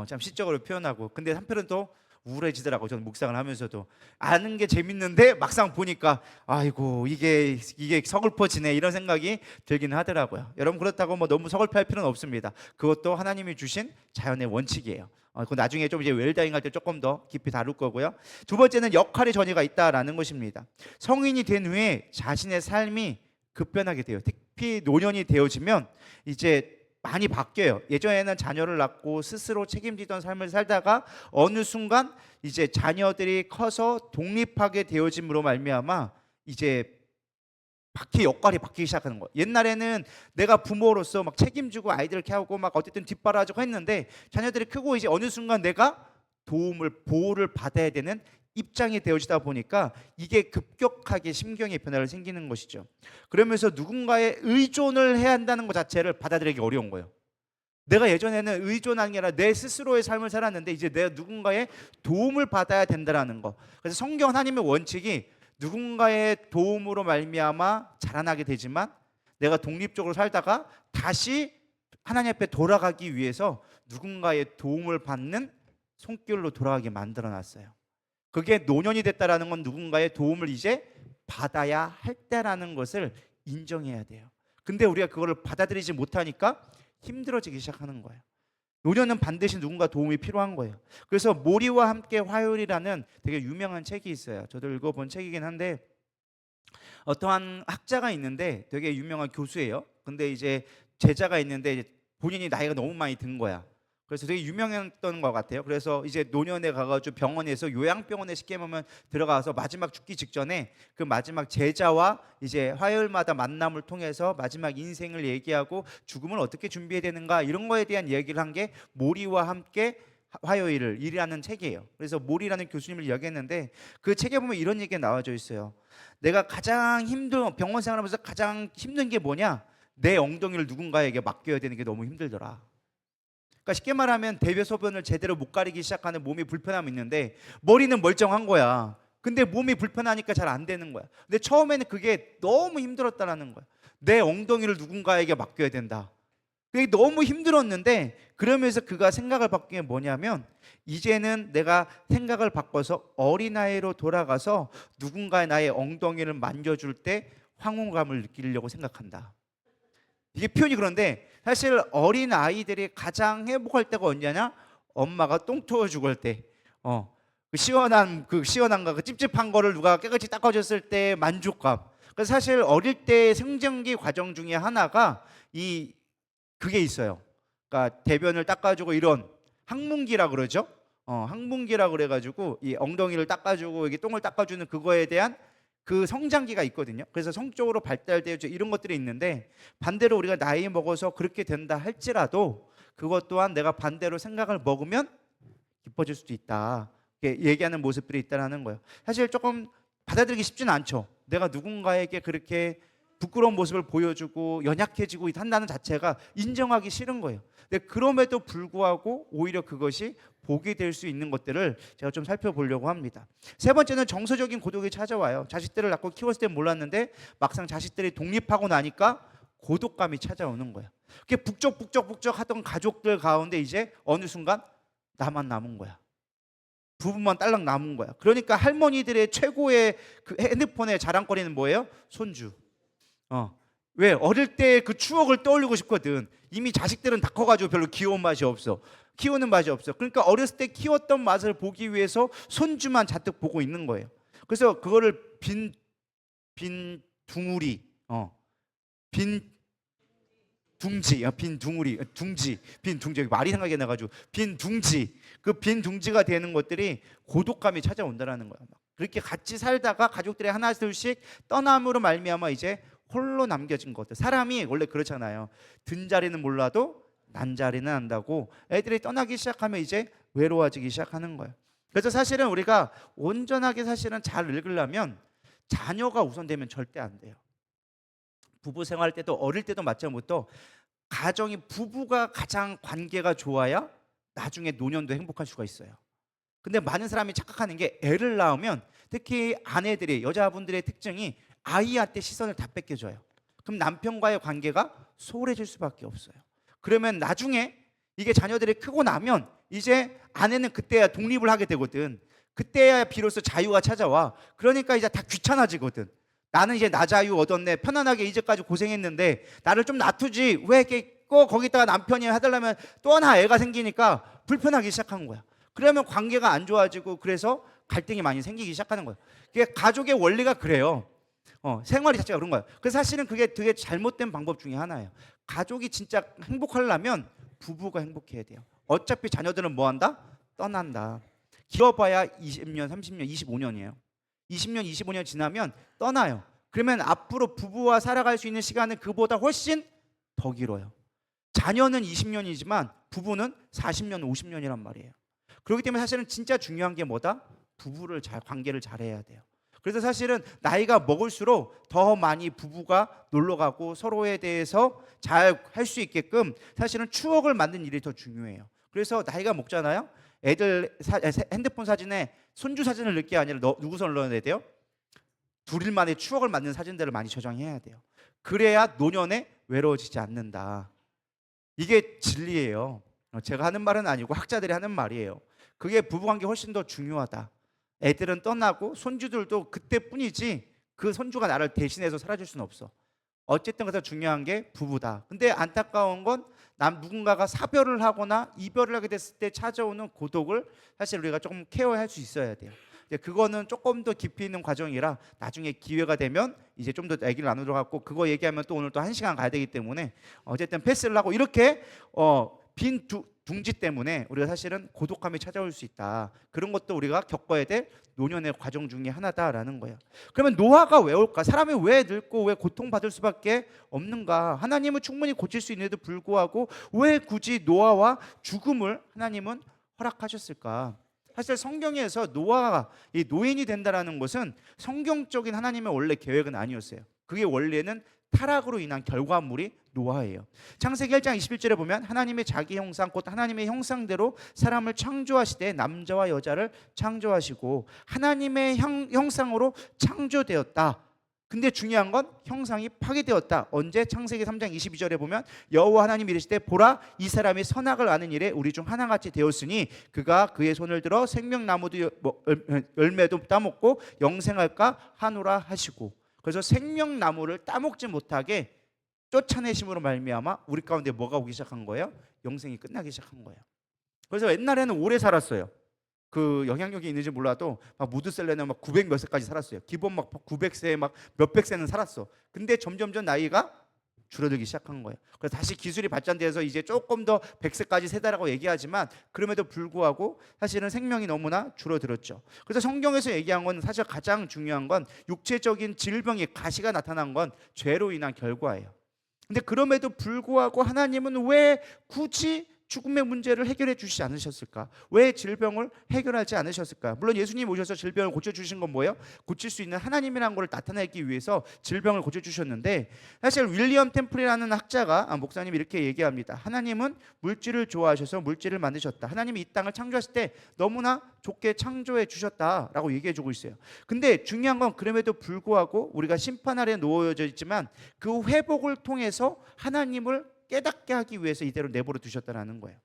참 시적으로 표현하고, 근데 한편은 또 우울해지더라고요. 저는 묵상을 하면서도 아는 게 재밌는데 막상 보니까 아이고 이게 서글퍼지네, 이런 생각이 들긴 하더라고요. 여러분, 그렇다고 뭐 너무 서글퍼할 필요는 없습니다. 그것도 하나님이 주신 자연의 원칙이에요. 그 나중에 좀 이제 웰다잉 할 때 조금 더 깊이 다룰 거고요. 두 번째는 역할의 전이가 있다라는 것입니다. 성인이 된 후에 자신의 삶이 급변하게 돼요. 특히 노년이 되어지면 이제 많이 바뀌어요. 예전에는 자녀를 낳고 스스로 책임지던 삶을 살다가 어느 순간 이제 자녀들이 커서 독립하게 되어짐으로 말미암아 이제 역할이 바뀌기 시작하는 거예요. 옛날에는 내가 부모로서 막 책임지고 아이들을 케어하고 막 어쨌든 뒷바라지고 했는데 자녀들이 크고 이제 어느 순간 내가 보호를 받아야 되는 입장이 되어지다 보니까 이게 급격하게 심경의 변화를 생기는 것이죠. 그러면서 누군가에 의존을 해야 한다는 것 자체를 받아들이기 어려운 거예요. 내가 예전에는 의존하는 게 아니라 내 스스로의 삶을 살았는데 이제 내가 누군가의 도움을 받아야 된다는 거. 그래서 성경 하나님의 원칙이 누군가의 도움으로 말미암아 자라나게 되지만 내가 독립적으로 살다가 다시 하나님 앞에 돌아가기 위해서 누군가의 도움을 받는 손길로 돌아가게 만들어 놨어요. 그게 노년이 됐다라는 건 누군가의 도움을 이제 받아야 할 때라는 것을 인정해야 돼요. 근데 우리가 그거를 받아들이지 못하니까 힘들어지기 시작하는 거예요. 노년은 반드시 누군가 도움이 필요한 거예요. 그래서 모리와 함께 화요일이라는 되게 유명한 책이 있어요. 저도 읽어본 책이긴 한데 어떠한 학자가 있는데 되게 유명한 교수예요. 근데 이제 제자가 있는데 이제 본인이 나이가 너무 많이 든 거야. 그래서 되게 유명했던 것 같아요. 그래서 이제 노년에 가가지고 병원에서 요양병원에 쉽게 보면 들어가서 마지막 죽기 직전에 그 마지막 제자와 이제 화요일마다 만남을 통해서 마지막 인생을 얘기하고 죽음을 어떻게 준비해야 되는가 이런 거에 대한 얘기를 한 게 모리와 함께 화요일을 이라는 책이에요. 그래서 모리라는 교수님을 이야기했는데 그 책에 보면 이런 얘기가 나와져 있어요. 내가 가장 힘든 병원 생활하면서 가장 힘든 게 뭐냐? 내 엉덩이를 누군가에게 맡겨야 되는 게 너무 힘들더라. 그러니까 쉽게 말하면 대변소변을 제대로 못 가리기 시작하는 몸이 불편함이 있는데 머리는 멀쩡한 거야. 근데 몸이 불편하니까 잘 안 되는 거야. 근데 처음에는 그게 너무 힘들었다라는 거야. 내 엉덩이를 누군가에게 맡겨야 된다. 그게 너무 힘들었는데 그러면서 그가 생각을 바뀐 게 뭐냐면 이제는 내가 생각을 바꿔서 어린아이로 돌아가서 누군가의 나의 엉덩이를 만져줄 때 황홀감을 느끼려고 생각한다. 이게 표현이 그런데 사실 어린 아이들이 가장 행복할 때가 언제냐? 엄마가 똥 터워주고 할 때, 그 시원한 거, 그 찝찝한 거를 누가 깨끗이 닦아줬을 때 만족감. 그래서 사실 어릴 때 성장기 과정 중에 하나가 그게 있어요. 그러니까 대변을 닦아주고 이런 항문기라 그러죠. 항문기라 그래가지고 이 엉덩이를 닦아주고 이게 똥을 닦아주는 그거에 대한 그 성장기가 있거든요. 그래서 성적으로 발달되죠. 이런 것들이 있는데 반대로 우리가 나이 먹어서 그렇게 된다 할지라도 그것 또한 내가 반대로 생각을 먹으면 기뻐질 수도 있다. 이렇게 얘기하는 모습들이 있다는 거예요. 사실 조금 받아들이기 쉽지는 않죠. 내가 누군가에게 그렇게 부끄러운 모습을 보여주고 연약해지고 한다는 자체가 인정하기 싫은 거예요. 근데 그럼에도 불구하고 오히려 그것이 복이 될 수 있는 것들을 제가 좀 살펴보려고 합니다. 세 번째는 정서적인 고독이 찾아와요. 자식들을 낳고 키웠을 때 몰랐는데 막상 자식들이 독립하고 나니까 고독감이 찾아오는 거예요. 그게 북적북적 하던 가족들 가운데 이제 어느 순간 나만 남은 거야. 부부만 딸랑 남은 거야. 그러니까 할머니들의 최고의 그 핸드폰의 자랑거리는 뭐예요? 손주. 왜? 어릴 때 그 추억을 떠올리고 싶거든. 이미 자식들은 다 커가지고 별로 귀여운 맛이 없어. 키우는 맛이 없어. 그러니까 어렸을 때 키웠던 맛을 보기 위해서 손주만 잔뜩 보고 있는 거예요. 그래서 그거를 빈 둥우리, 빈 둥지 말이 생각이 나가지고 빈 둥지, 그 빈 둥지가 되는 것들이 고독감이 찾아온다라는 거야. 그렇게 같이 살다가 가족들이 하나둘씩 떠남으로 말미암아 이제 홀로 남겨진 것들. 사람이 원래 그렇잖아요. 든 자리는 몰라도 난 자리는 안다고. 애들이 떠나기 시작하면 이제 외로워지기 시작하는 거예요. 그래서 사실은 우리가 온전하게 사실은 잘 읽으려면 자녀가 우선되면 절대 안 돼요. 부부 생활 때도 어릴 때도 마찬가지부터 가정이 부부가 가장 관계가 좋아야 나중에 노년도 행복할 수가 있어요. 근데 많은 사람이 착각하는 게 애를 낳으면 특히 아내들이 여자분들의 특징이 아이한테 시선을 다 뺏겨줘요. 그럼 남편과의 관계가 소홀해질 수밖에 없어요. 그러면 나중에 이게 자녀들이 크고 나면 이제 아내는 그때야 독립을 하게 되거든. 그때야 비로소 자유가 찾아와. 그러니까 이제 다 귀찮아지거든. 나는 이제 나 자유 얻었네. 편안하게 이제까지 고생했는데 나를 좀 놔두지. 왜 이렇게 꼭 거기다가 남편이 해달라면 또 하나 애가 생기니까 불편하기 시작한 거야. 그러면 관계가 안 좋아지고 그래서 갈등이 많이 생기기 시작하는 거예요. 그게 가족의 원리가 그래요. 생활이 자체가 그런 거예요. 그래서 사실은 그게 되게 잘못된 방법 중에 하나예요. 가족이 진짜 행복하려면 부부가 행복해야 돼요. 어차피 자녀들은 뭐 한다? 떠난다. 길어봐야 20년, 30년, 25년이에요. 20년, 25년 지나면 떠나요. 그러면 앞으로 부부와 살아갈 수 있는 시간은 그보다 훨씬 더 길어요. 자녀는 20년이지만 부부는 40년, 50년이란 말이에요. 그렇기 때문에 사실은 진짜 중요한 게 뭐다? 부부를 관계를 잘해야 돼요. 그래서 사실은 나이가 먹을수록 더 많이 부부가 놀러 가고 서로에 대해서 잘 할 수 있게끔 사실은 추억을 만드는 일이 더 중요해요. 그래서 나이가 먹잖아요. 애들 핸드폰 사진에 손주 사진을 넣을 게 아니라 누구 손을 넣어야 돼요? 둘일만의 추억을 만드는 사진들을 많이 저장해야 돼요. 그래야 노년에 외로워지지 않는다. 이게 진리예요. 제가 하는 말은 아니고 학자들이 하는 말이에요. 그게 부부관계 훨씬 더 중요하다. 애들은 떠나고 손주들도 그때뿐이지 그 손주가 나를 대신해서 살아줄 수는 없어. 어쨌든 그래서 중요한 게 부부다. 근데 안타까운 건 누군가가 사별을 하거나 이별을 하게 됐을 때 찾아오는 고독을 사실 우리가 조금 케어할 수 있어야 돼요. 그거는 조금 더 깊이 있는 과정이라 나중에 기회가 되면 이제 좀 더 얘기를 나누도록 하고, 그거 얘기하면 또 오늘 또 1시간 가야 되기 때문에 어쨌든 패스를 하고, 이렇게 빈 둥지 때문에 우리가 사실은 고독함이 찾아올 수 있다. 그런 것도 우리가 겪어야 될 노년의 과정 중에 하나다라는 거예요. 그러면 노화가 왜 올까? 사람이 왜 늙고 왜 고통받을 수밖에 없는가? 하나님은 충분히 고칠 수 있는데도 불구하고 왜 굳이 노화와 죽음을 하나님은 허락하셨을까? 사실 성경에서 노아가 이 노인이 된다라는 것은 성경적인 하나님의 원래 계획은 아니었어요. 그게 원래는 타락으로 인한 결과물이 노아예요. 창세기 1장 21절에 보면 하나님의 자기 형상 곧 하나님의 형상대로 사람을 창조하시되 남자와 여자를 창조하시고 하나님의 형상으로 창조되었다. 근데 중요한 건 형상이 파괴되었다. 언제? 창세기 3장 22절에 보면 여호와 하나님이 이르시되 보라 이 사람이 선악을 아는 일에 우리 중 하나같이 되었으니 그가 그의 손을 들어 생명나무도 열매도 따먹고 영생할까 하노라 하시고, 그래서 생명나무를 따먹지 못하게 쫓아내심으로 말미암아 우리 가운데 뭐가 오기 시작한 거예요? 영생이 끝나기 시작한 거예요. 그래서 옛날에는 오래 살았어요. 그 영향력이 있는지 몰라도 막 무드셀레는 막 900 몇 세까지 살았어요. 기본 막 900세 막 몇백 세는 살았어. 근데 점점점 나이가 줄어들기 시작한 거예요. 그래서 다시 기술이 발전돼서 이제 조금 더 100세까지 세다라고 얘기하지만 그럼에도 불구하고 사실은 생명이 너무나 줄어들었죠. 그래서 성경에서 얘기한 건 사실 가장 중요한 건 육체적인 질병이 가시가 나타난 건 죄로 인한 결과예요. 근데 그럼에도 불구하고 하나님은 왜 굳이 죽음의 문제를 해결해 주시지 않으셨을까? 왜 질병을 해결하지 않으셨을까? 물론 예수님 오셔서 질병을 고쳐주신 건 뭐예요? 고칠 수 있는 하나님이라는 걸 나타내기 위해서 질병을 고쳐주셨는데, 사실 윌리엄 템플이라는 학자가 목사님이 이렇게 얘기합니다. 하나님은 물질을 좋아하셔서 물질을 만드셨다. 하나님이 이 땅을 창조하실 때 너무나 좋게 창조해 주셨다라고 얘기해 주고 있어요. 근데 중요한 건 그럼에도 불구하고 우리가 심판 아래 놓여져 있지만 그 회복을 통해서 하나님을 깨닫게 하기 위해서 이대로 내버려 두셨다는 거예요.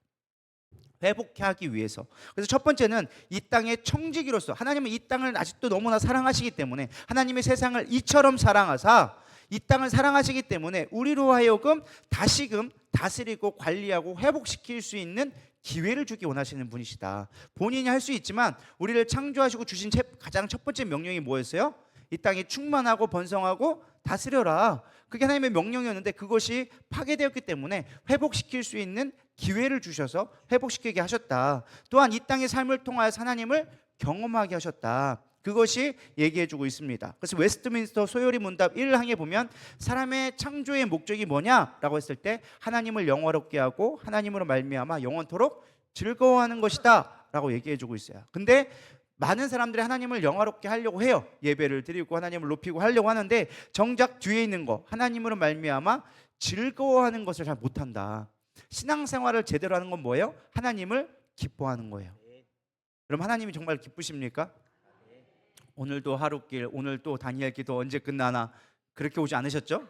회복케 하기 위해서. 그래서 첫 번째는 이 땅의 청지기로서 하나님은 이 땅을 아직도 너무나 사랑하시기 때문에 하나님의 세상을 이처럼 사랑하사 이 땅을 사랑하시기 때문에 우리로 하여금 다시금 다스리고 관리하고 회복시킬 수 있는 기회를 주기 원하시는 분이시다. 본인이 할 수 있지만 우리를 창조하시고 주신 가장 첫 번째 명령이 뭐였어요? 이 땅이 충만하고 번성하고 다스려라. 그게 하나님의 명령이었는데 그것이 파괴되었기 때문에 회복시킬 수 있는 기회를 주셔서 회복시키게 하셨다. 또한 이 땅의 삶을 통하여서 하나님을 경험하게 하셨다. 그것이 얘기해주고 있습니다. 그래서 웨스트민스터 소요리 문답 1항에 보면 사람의 창조의 목적이 뭐냐라고 했을 때 하나님을 영화롭게 하고 하나님으로 말미암아 영원토록 즐거워하는 것이다 라고 얘기해주고 있어요. 근데 많은 사람들이 하나님을 영화롭게 하려고 해요. 예배를 드리고 하나님을 높이고 하려고 하는데 정작 뒤에 있는 거 하나님으로 말미암아 즐거워하는 것을 잘 못한다. 신앙생활을 제대로 하는 건 뭐예요? 하나님을 기뻐하는 거예요. 그럼 하나님이 정말 기쁘십니까? 오늘도 하루길, 오늘 또 다니엘 기도 언제 끝나나 그렇게 오지 않으셨죠?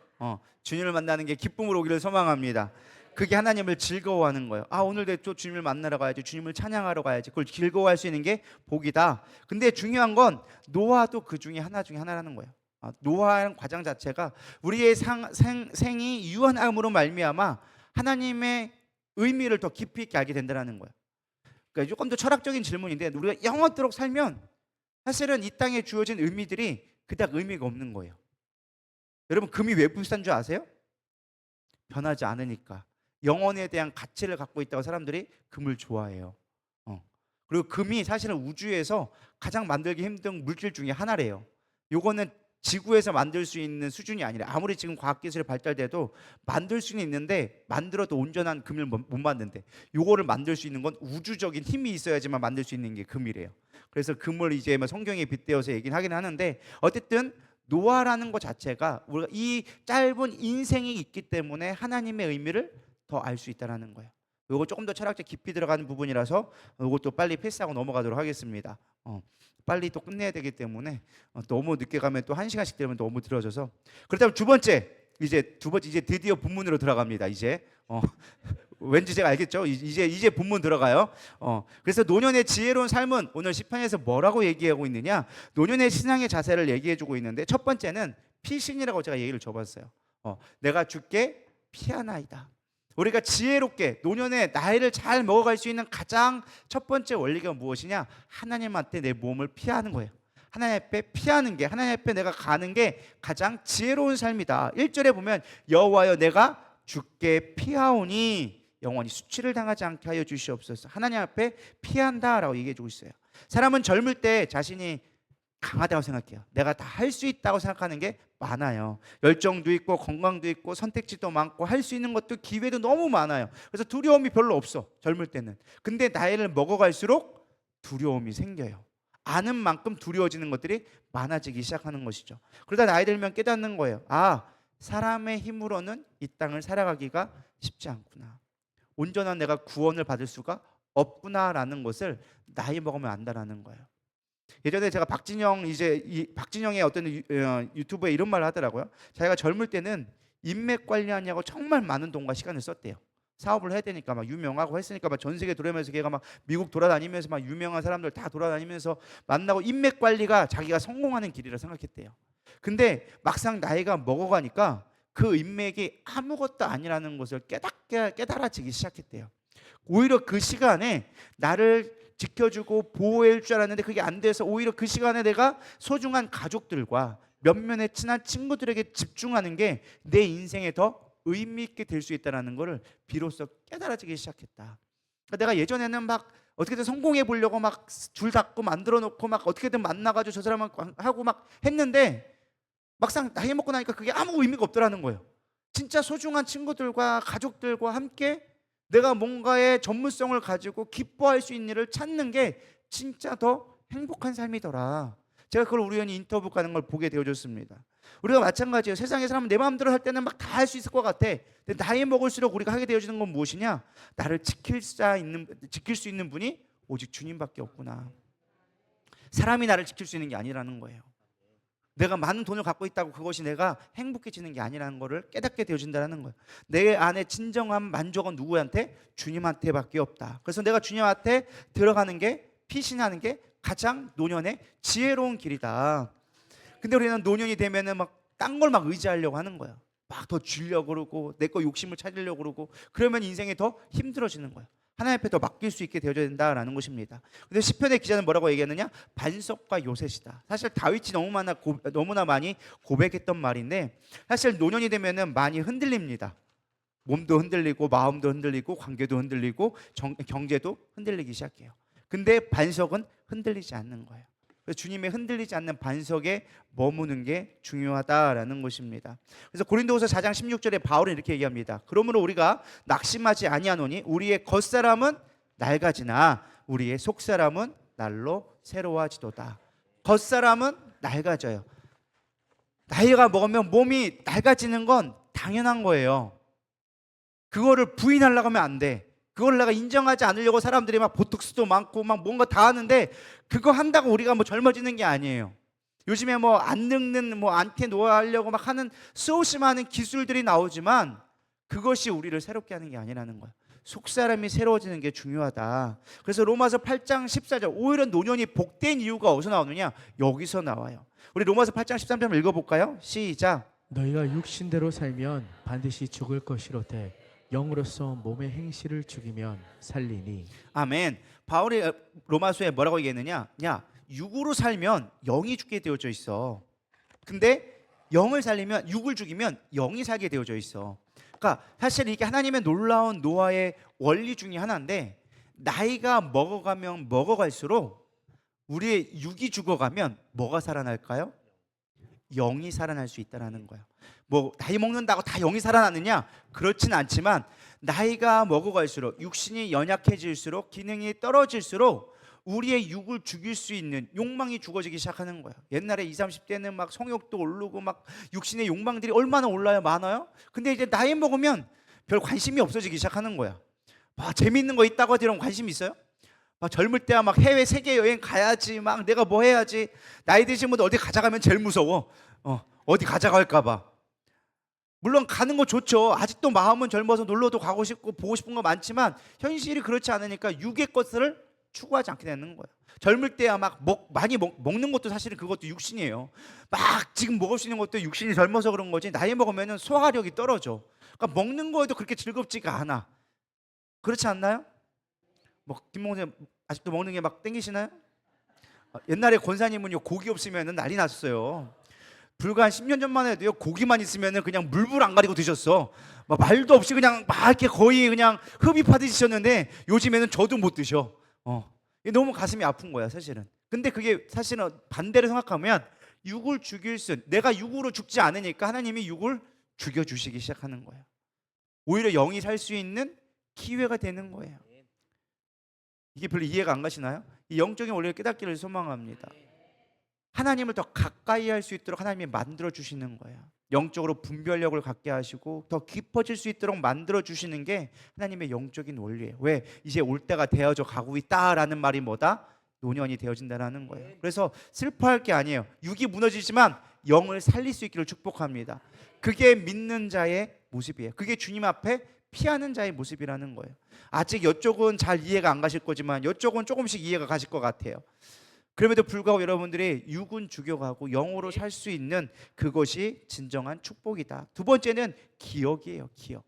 주님을 만나는 게 기쁨으로 오기를 소망합니다. 그게 하나님을 즐거워하는 거예요. 오늘도 또 주님을 만나러 가야지, 주님을 찬양하러 가야지. 그걸 즐거워할 수 있는 게 복이다. 근데 중요한 건 노아도 그 중에 하나라는 거예요. 노아의 과정 자체가 우리의 생이 유한함으로 말미암아 하나님의 의미를 더 깊이 있게 알게 된다는 거예요. 그러니까 조금 더 철학적인 질문인데 우리가 영원토록 살면 사실은 이 땅에 주어진 의미들이 그닥 의미가 없는 거예요. 여러분 금이 왜 비싼 줄 아세요? 변하지 않으니까. 영혼에 대한 가치를 갖고 있다고 사람들이 금을 좋아해요. 그리고 금이 사실은 우주에서 가장 만들기 힘든 물질 중에 하나래요. 요거는 지구에서 만들 수 있는 수준이 아니라, 아무리 지금 과학기술이 발달돼도 만들 수는 있는데 만들어도 온전한 금을 못 만든대. 요거를 만들 수 있는 건 우주적인 힘이 있어야지만 만들 수 있는 게 금이래요. 그래서 금을 이제 뭐 성경에 빗대어서 얘기는 하긴 하는데, 어쨌든 노아라는 것 자체가 우리가 이 짧은 인생이 있기 때문에 하나님의 의미를 더 알 수 있다라는 거예요. 요거 조금 더 철학적 깊이 들어가는 부분이라서 요것도 빨리 패스하고 넘어가도록 하겠습니다. 빨리 또 끝내야 되기 때문에 너무 늦게 가면 또 1시간씩 되면 너무 들어져서. 그렇다면 두 번째 이제 드디어 본문으로 들어갑니다. 이제 왠지 제가 알겠죠? 이제 본문 들어가요. 그래서 노년의 지혜로운 삶은 오늘 시편에서 뭐라고 얘기하고 있느냐? 노년의 신앙의 자세를 얘기해주고 있는데, 첫 번째는 피신이라고 제가 얘기를 줘봤어요. 내가 주께 피하나이다. 우리가 지혜롭게 노년에 나이를 잘 먹어갈 수 있는 가장 첫 번째 원리가 무엇이냐? 하나님한테 내 몸을 피하는 거예요. 하나님 앞에 피하는 게, 하나님 앞에 내가 가는 게 가장 지혜로운 삶이다. 1절에 보면 여호와여 내가 주께 피하오니 영원히 수치를 당하지 않게 하여 주시옵소서. 하나님 앞에 피한다라고 얘기해 주고 있어요. 사람은 젊을 때 자신이 강하다고 생각해요. 내가 다 할 수 있다고 생각하는 게 많아요. 열정도 있고 건강도 있고 선택지도 많고 할 수 있는 것도 기회도 너무 많아요. 그래서 두려움이 별로 없어, 젊을 때는. 근데 나이를 먹어갈수록 두려움이 생겨요. 아는 만큼 두려워지는 것들이 많아지기 시작하는 것이죠. 그러다 나이 들면 깨닫는 거예요. 사람의 힘으로는 이 땅을 살아가기가 쉽지 않구나. 온전한 내가 구원을 받을 수가 없구나라는 것을 나이 먹으면 안다라는 거예요. 예전에 제가 박진영의 어떤 유튜브에 이런 말을 하더라고요. 자기가 젊을 때는 인맥 관리하냐고 정말 많은 돈과 시간을 썼대요. 사업을 해야 되니까 막 유명하고 했으니까 막 전 세계 돌아다니면서 걔가 막 미국 돌아다니면서 막 유명한 사람들 다 돌아다니면서 만나고, 인맥 관리가 자기가 성공하는 길이라 생각했대요. 근데 막상 나이가 먹어가니까 그 인맥이 아무것도 아니라는 것을 깨달아지기 시작했대요. 오히려 그 시간에 나를 지켜주고 보호해 줄 줄 알았는데 그게 안 돼서 오히려 그 시간에 내가 소중한 가족들과 몇몇의 친한 친구들에게 집중하는 게 내 인생에 더 의미 있게 될 수 있다는 것을 비로소 깨달아지기 시작했다. 그러니까 내가 예전에는 막 어떻게든 성공해 보려고 막 줄 닫고 만들어 놓고 막 어떻게든 만나가지고 저 사람을 하고 막 했는데, 막상 나이 먹고 나니까 그게 아무 의미가 없더라는 거예요. 진짜 소중한 친구들과 가족들과 함께 내가 뭔가의 전문성을 가지고 기뻐할 수 있는 일을 찾는 게 진짜 더 행복한 삶이더라. 제가 그걸 우연히 인터뷰 가는 걸 보게 되어졌습니다. 우리가 마찬가지예요. 세상의 사람은 내 마음대로 할 때는 막 다 할 수 있을 것 같아. 근데 나이 먹을수록 우리가 하게 되어지는 건 무엇이냐? 나를 지킬 수 있는 분이 오직 주님밖에 없구나. 사람이 나를 지킬 수 있는 게 아니라는 거예요. 내가 많은 돈을 갖고 있다고 그것이 내가 행복해지는 게 아니라는 것을 깨닫게 되어진다는 거예요. 내 안에 진정한 만족은 누구한테? 주님한테밖에 없다. 그래서 내가 주님한테 들어가는 게, 피신하는 게 가장 노년의 지혜로운 길이다. 근데 우리는 노년이 되면은 막 딴 걸 막 의지하려고 하는 거야. 막 더 주려고 그러고 내 거 욕심을 찾으려고 그러고, 그러면 인생이 더 힘들어지는 거야. 하나님 앞에 더 맡길 수 있게 되어야 된다라는 것입니다. 근데 시편의 기자는 뭐라고 얘기했느냐? 반석과 요새시다. 사실 다윗이 너무나 많이 고백했던 말인데, 사실 노년이 되면은 많이 흔들립니다. 몸도 흔들리고 마음도 흔들리고 관계도 흔들리고 경제도 흔들리기 시작해요. 근데 반석은 흔들리지 않는 거예요. 그래서 주님의 흔들리지 않는 반석에 머무는 게 중요하다라는 것입니다. 그래서 고린도후서 4장 16절에 바울은 이렇게 얘기합니다. 그러므로 우리가 낙심하지 아니하노니 우리의 겉사람은 낡아지나 우리의 속사람은 날로 새로워지도다. 겉사람은 낡아져요. 나이가 먹으면 몸이 낡아지는 건 당연한 거예요. 그거를 부인하려고 하면 안 돼. 그걸 내가 인정하지 않으려고 사람들이 막 보톡스도 많고 막 뭔가 다 하는데, 그거 한다고 우리가 뭐 젊어지는 게 아니에요. 요즘에 뭐 안 늙는 뭐 안테 노화하려고 막 하는 수없이 많은 기술들이 나오지만 그것이 우리를 새롭게 하는 게 아니라는 거야. 속사람이 새로워지는 게 중요하다. 그래서 로마서 8장 14절, 오히려 노년이 복된 이유가 어디서 나오느냐? 여기서 나와요. 우리 로마서 8장 13절 읽어볼까요? 시작. 너희가 육신대로 살면 반드시 죽을 것이로되 영으로서 몸의 행실을 죽이면 살리니. 아멘. 바울이 로마서에 뭐라고 얘기했느냐? 야, 육으로 살면 영이 죽게 되어져 있어. 근데 영을 살리면, 육을 죽이면 영이 살게 되어져 있어. 그러니까 사실 이게 하나님의 놀라운 노아의 원리 중에 하나인데, 나이가 먹어가면 먹어갈수록 우리의 육이 죽어가면 뭐가 살아날까요? 영이 살아날 수 있다는 거예요. 뭐 나이 먹는다고 다 영이 살아나느냐? 그렇진 않지만 나이가 먹어갈수록 육신이 연약해질수록 기능이 떨어질수록 우리의 육을 죽일 수 있는 욕망이 죽어지기 시작하는 거예요. 옛날에 20, 30대는 막 성욕도 오르고 막 육신의 욕망들이 얼마나 올라요? 많아요? 근데 이제 나이 먹으면 별 관심이 없어지기 시작하는 거야. 막 재밌는 거 있다고 하더라도 관심 있어요? 막 젊을 때야 막 해외 세계 여행 가야지, 막 내가 뭐 해야지. 나이 드신 분들 어디 가져가면 제일 무서워. 어디 가져갈까 봐. 물론 가는 거 좋죠. 아직도 마음은 젊어서 놀러도 가고 싶고 보고 싶은 거 많지만 현실이 그렇지 않으니까 육의 것을 추구하지 않게 되는 거예요. 젊을 때야 막 많이 먹는 것도 사실은 그것도 육신이에요. 막 지금 먹을 수 있는 것도 육신이 젊어서 그런 거지, 나이 먹으면 소화력이 떨어져. 그러니까 먹는 거에도 그렇게 즐겁지가 않아. 그렇지 않나요? 뭐 김봉선 아직도 먹는 게 막 땡기시나요? 옛날에 권사님은요, 고기 없으면 난리 났어요. 불과 한 10년 전만 해도요, 고기만 있으면 그냥 물불 안 가리고 드셨어. 막 말도 없이 그냥 막 이렇게 거의 그냥 흡입하듯이 드셨는데 요즘에는 저도 못 드셔. 이게 너무 가슴이 아픈 거야 사실은. 근데 그게 사실은 반대로 생각하면 육을 죽일 수, 내가 육으로 죽지 않으니까 하나님이 육을 죽여주시기 시작하는 거예요. 오히려 영이 살 수 있는 기회가 되는 거예요. 이게 별로 이해가 안 가시나요? 이 영적인 원리를 깨닫기를 소망합니다. 하나님을 더 가까이 할 수 있도록 하나님이 만들어 주시는 거예요. 영적으로 분별력을 갖게 하시고 더 깊어질 수 있도록 만들어 주시는 게 하나님의 영적인 원리예요. 왜? 이제 올 때가 되어져 가고 있다라는 말이 뭐다? 노년이 되어진다라는 거예요. 그래서 슬퍼할 게 아니에요. 육이 무너지지만 영을 살릴 수 있기를 축복합니다. 그게 믿는 자의 모습이에요. 그게 주님 앞에 피하는 자의 모습이라는 거예요. 아직 이쪽은 잘 이해가 안 가실 거지만 이쪽은 조금씩 이해가 가실 것 같아요. 그럼에도 불구하고 여러분들이 육은 죽여가고 영으로 살 수 있는 그것이 진정한 축복이다. 두 번째는 기억이에요. 기억.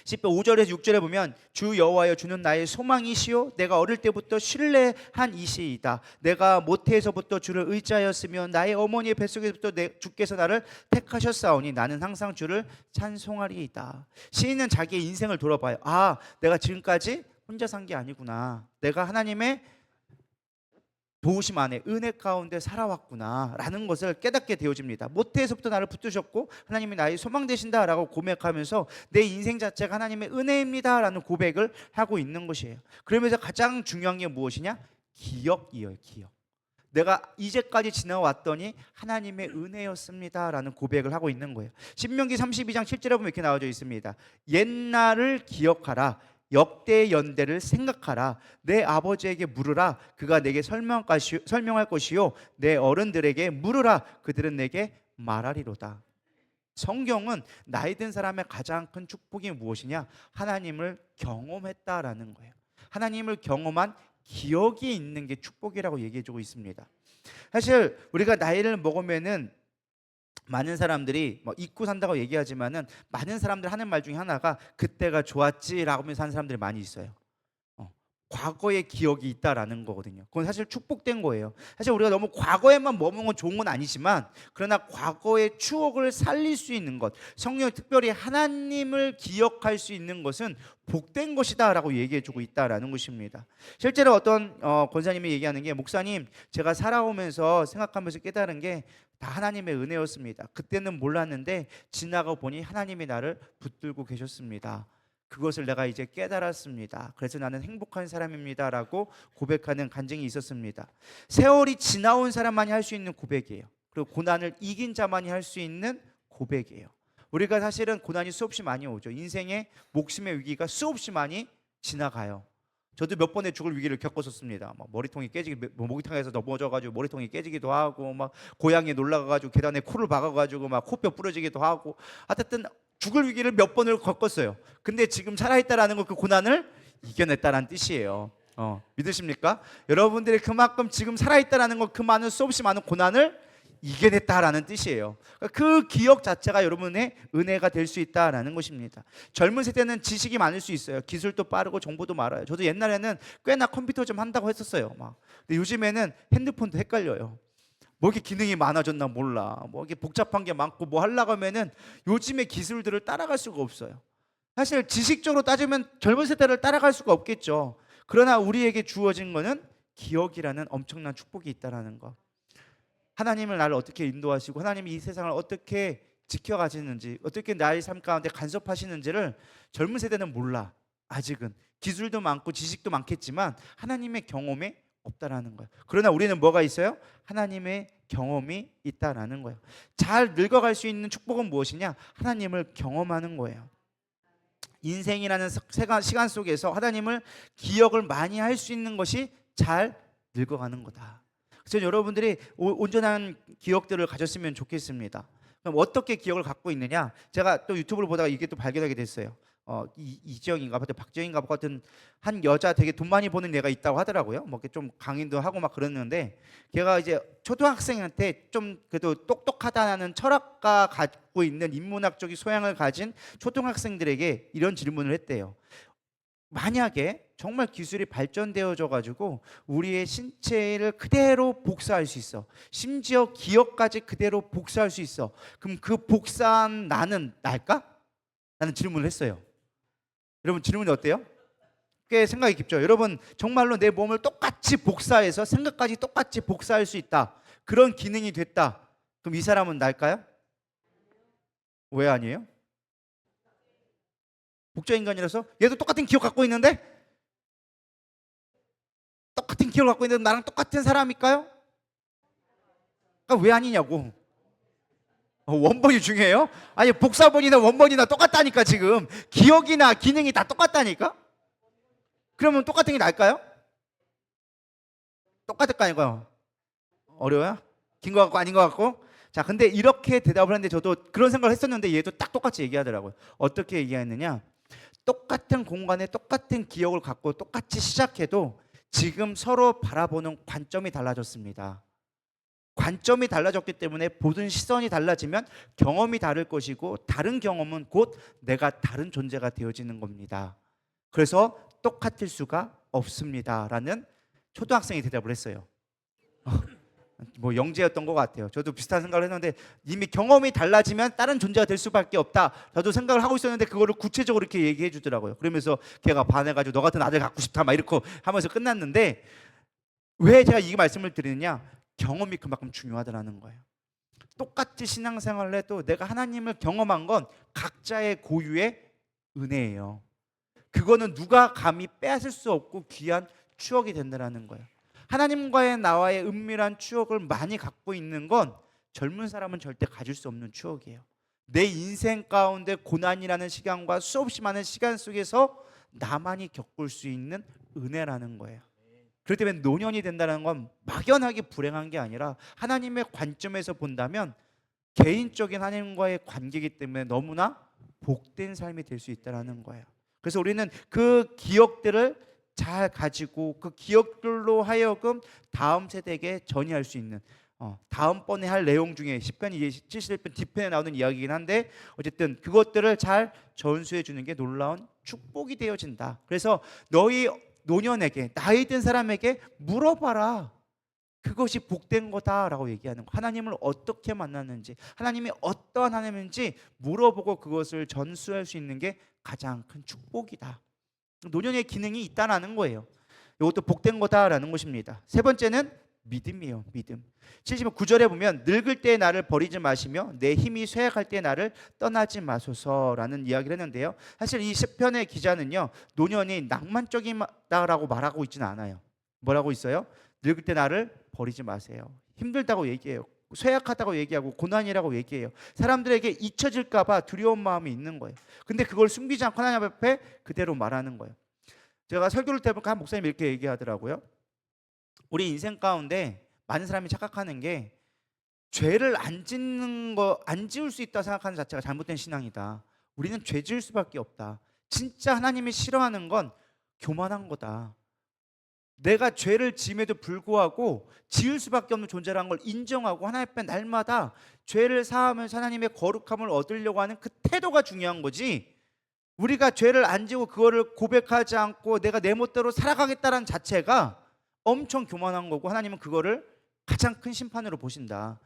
10편 5절에서 6절에 보면 주 여호와여, 주는 나의 소망이시요 내가 어릴 때부터 신뢰한 이시이다. 내가 모태에서부터 주를 의지하였으며 나의 어머니의 뱃속에서부터 주께서 나를 택하셨사오니 나는 항상 주를 찬송하리이다. 시인은 자기의 인생을 돌아봐요. 아, 내가 지금까지 혼자 산 게 아니구나. 내가 하나님의 도우심 안에 은혜 가운데 살아왔구나 라는 것을 깨닫게 되어집니다. 모태에서부터 나를 붙드셨고 하나님이 나의 소망 되신다라고 고백하면서 내 인생 자체가 하나님의 은혜입니다 라는 고백을 하고 있는 것이에요. 그러면서 가장 중요한 게 무엇이냐? 기억이에요. 기억. 내가 이제까지 지나왔더니 하나님의 은혜였습니다 라는 고백을 하고 있는 거예요. 신명기 32장 7절에 보면 이렇게 나와져 있습니다. 옛날을 기억하라. 역대의 연대를 생각하라. 내 아버지에게 물으라. 그가 내게 설명할 것이요 내 어른들에게 물으라. 그들은 내게 말하리로다. 성경은 나이 든 사람의 가장 큰 축복이 무엇이냐? 하나님을 경험했다라는 거예요. 하나님을 경험한 기억이 있는 게 축복이라고 얘기해주고 있습니다. 사실 우리가 나이를 먹으면은 많은 사람들이 뭐 잊고 산다고 얘기하지만은 많은 사람들 하는 말 중에 하나가 그때가 좋았지라고 하면서 하는 사람들이 많이 있어요. 과거의 기억이 있다라는 거거든요. 그건 사실 축복된 거예요. 사실 우리가 너무 과거에만 머무는 건 좋은 건 아니지만 그러나 과거의 추억을 살릴 수 있는 것, 성령 특별히 하나님을 기억할 수 있는 것은 복된 것이다라고 얘기해주고 있다라는 것입니다. 실제로 어떤 권사님이 얘기하는 게, 목사님 제가 살아오면서 생각하면서 깨달은 게 다 하나님의 은혜였습니다. 그때는 몰랐는데 지나가 보니 하나님이 나를 붙들고 계셨습니다. 그것을 내가 이제 깨달았습니다. 그래서 나는 행복한 사람입니다 라고 고백하는 간증이 있었습니다. 세월이 지나온 사람만이 할 수 있는 고백이에요. 그리고 고난을 이긴 자만이 할 수 있는 고백이에요. 우리가 사실은 고난이 수없이 많이 오죠. 인생의 목숨의 위기가 수없이 많이 지나가요. 저도 몇 번의 죽을 위기를 겪었었습니다. 막 머리통이 깨지기, 목욕탕에서 넘어져가지고 머리통이 깨지기도 하고, 막 고양이에 놀라가지고 계단에 코를 박아가지고 막 코뼈 부러지기도 하고, 하여튼 죽을 위기를 몇 번을 겪었어요. 근데 지금 살아있다라는 건 그 고난을 이겨냈다라는 뜻이에요. 믿으십니까? 여러분들이 그만큼 지금 살아있다라는 건 그 많은 수없이 많은 고난을 이겨냈다라는 뜻이에요. 그 기억 자체가 여러분의 은혜가 될 수 있다라는 것입니다. 젊은 세대는 지식이 많을 수 있어요. 기술도 빠르고 정보도 많아요. 저도 옛날에는 꽤나 컴퓨터 좀 한다고 했었어요. 근데 요즘에는 핸드폰도 헷갈려요. 뭐 이렇게 기능이 많아졌나 몰라. 뭐 이게 복잡한 게 많고 뭐 하려고 하면은 요즘의 기술들을 따라갈 수가 없어요. 사실 지식적으로 따지면 젊은 세대를 따라갈 수가 없겠죠. 그러나 우리에게 주어진 거는 기억이라는 엄청난 축복이 있다라는 거. 하나님을 나를 어떻게 인도하시고 하나님이 이 세상을 어떻게 지켜가시는지, 어떻게 나의 삶 가운데 간섭하시는지를 젊은 세대는 몰라. 아직은 기술도 많고 지식도 많겠지만 하나님의 경험이 없다라는 거예요. 그러나 우리는 뭐가 있어요? 하나님의 경험이 있다라는 거예요. 잘 늙어갈 수 있는 축복은 무엇이냐? 하나님을 경험하는 거예요. 인생이라는 시간 속에서 하나님을 기억을 많이 할 수 있는 것이 잘 늙어가는 거다. 그래서 여러분들이 온전한 기억들을 가졌으면 좋겠습니다. 그럼 어떻게 기억을 갖고 있느냐? 제가 또 유튜브를 보다가 이게 또 발견하게 됐어요. 이지영인가 봐, 박지영인가 봐 같은 한 여자 되게 돈 많이 버는 애가 있다고 하더라고요. 뭐 이렇게 좀 강의도 하고 막 그랬는데, 걔가 이제 초등학생한테 좀 그래도 똑똑하다는 철학가 갖고 있는 인문학적인 소양을 가진 초등학생들에게 이런 질문을 했대요. 만약에 정말 기술이 발전되어져 가지고 우리의 신체를 그대로 복사할 수 있어, 심지어 기억까지 그대로 복사할 수 있어, 그럼 그 복사한 나는 날까? 라는 질문을 했어요. 여러분 질문이 어때요? 꽤 생각이 깊죠. 여러분 정말로 내 몸을 똑같이 복사해서 생각까지 똑같이 복사할 수 있다, 그런 기능이 됐다, 그럼 이 사람은 날까요? 왜 아니에요? 복제인간이라서 얘도 똑같은 기억 갖고 있는데, 똑같은 기억을 갖고 있는데 나랑 똑같은 사람일까요? 그러니까 왜 아니냐고. 원본이 중요해요? 아니 복사본이나 원본이나 똑같다니까. 지금 기억이나 기능이 다 똑같다니까. 그러면 똑같은 게 나을까요? 똑같을 거 아니고요. 어려워요? 긴 거 같고 아닌 거 같고. 자, 근데 이렇게 대답을 했는데 저도 그런 생각을 했었는데 얘도 딱 똑같이 얘기하더라고요. 어떻게 얘기했느냐? 똑같은 공간에 똑같은 기억을 갖고 똑같이 시작해도 지금 서로 바라보는 관점이 달라졌습니다. 관점이 달라졌기 때문에 보는 시선이 달라지면 경험이 다를 것이고, 다른 경험은 곧 내가 다른 존재가 되어지는 겁니다. 그래서 똑같을 수가 없습니다라는 초등학생이 대답을 했어요. 뭐 영재였던 것 같아요. 저도 비슷한 생각을 했는데, 이미 경험이 달라지면 다른 존재가 될 수밖에 없다, 저도 생각을 하고 있었는데 그거를 구체적으로 이렇게 얘기해 주더라고요. 그러면서 걔가 반해가지고 너 같은 아들 갖고 싶다 막 이렇게 하면서 끝났는데, 왜 제가 이 말씀을 드리느냐? 경험이 그만큼 중요하다는 거예요. 똑같이 신앙생활을 해도 내가 하나님을 경험한 건 각자의 고유의 은혜예요. 그거는 누가 감히 빼앗을 수 없고 귀한 추억이 된다는 거예요. 하나님과의 나와의 은밀한 추억을 많이 갖고 있는 건 젊은 사람은 절대 가질 수 없는 추억이에요. 내 인생 가운데 고난이라는 시간과 수없이 많은 시간 속에서 나만이 겪을 수 있는 은혜라는 거예요. 그렇기 때문에 노년이 된다는 건 막연하게 불행한 게 아니라 하나님의 관점에서 본다면 개인적인 하나님과의 관계이기 때문에 너무나 복된 삶이 될 수 있다는 거예요. 그래서 우리는 그 기억들을 잘 가지고 그 기억들로 하여금 다음 세대에게 전이할 수 있는, 다음번에 할 내용 중에 10편 71편 뒤편에 나오는 이야기이긴 한데, 어쨌든 그것들을 잘 전수해 주는 게 놀라운 축복이 되어진다. 그래서 너희 노년에게, 나이 든 사람에게 물어봐라. 그것이 복된 거다라고 얘기하는 거. 하나님을 어떻게 만났는지, 하나님이 어떠한 하나님인지 물어보고 그것을 전수할 수 있는 게 가장 큰 축복이다. 노년의 기능이 있다라는 거예요. 이것도 복된 거다라는 것입니다. 세 번째는 믿음이에요. 믿음. 79절에 보면 늙을 때 나를 버리지 마시며 내 힘이 쇠약할 때 나를 떠나지 마소서라는 이야기를 했는데요. 사실 이 시편의 기자는요, 노년이 낭만적이다라고 말하고 있지는 않아요. 뭐라고 있어요? 늙을 때 나를 버리지 마세요. 힘들다고 얘기해요. 쇠약하다고 얘기하고 고난이라고 얘기해요. 사람들에게 잊혀질까 봐 두려운 마음이 있는 거예요. 근데 그걸 숨기지 않고 하나님 앞에 그대로 말하는 거예요. 제가 설교를 해보니까 한 목사님이 이렇게 얘기하더라고요. 우리 인생 가운데 많은 사람이 착각하는 게, 죄를 안 지을 수 있다 생각하는 자체가 잘못된 신앙이다. 우리는 죄 지을 수밖에 없다. 진짜 하나님이 싫어하는 건 교만한 거다. 내가 죄를 지음에도 불구하고 지을 수밖에 없는 존재라는 걸 인정하고 하나님 앞에 날마다 죄를 사하면서 하나님의 거룩함을 얻으려고 하는 그 태도가 중요한 거지, 우리가 죄를 안 지고 그거를 고백하지 않고 내가 내 멋대로 살아가겠다는 자체가 엄청 교만한 거고, 하나님은 그거를 가장 큰 심판으로 보신다.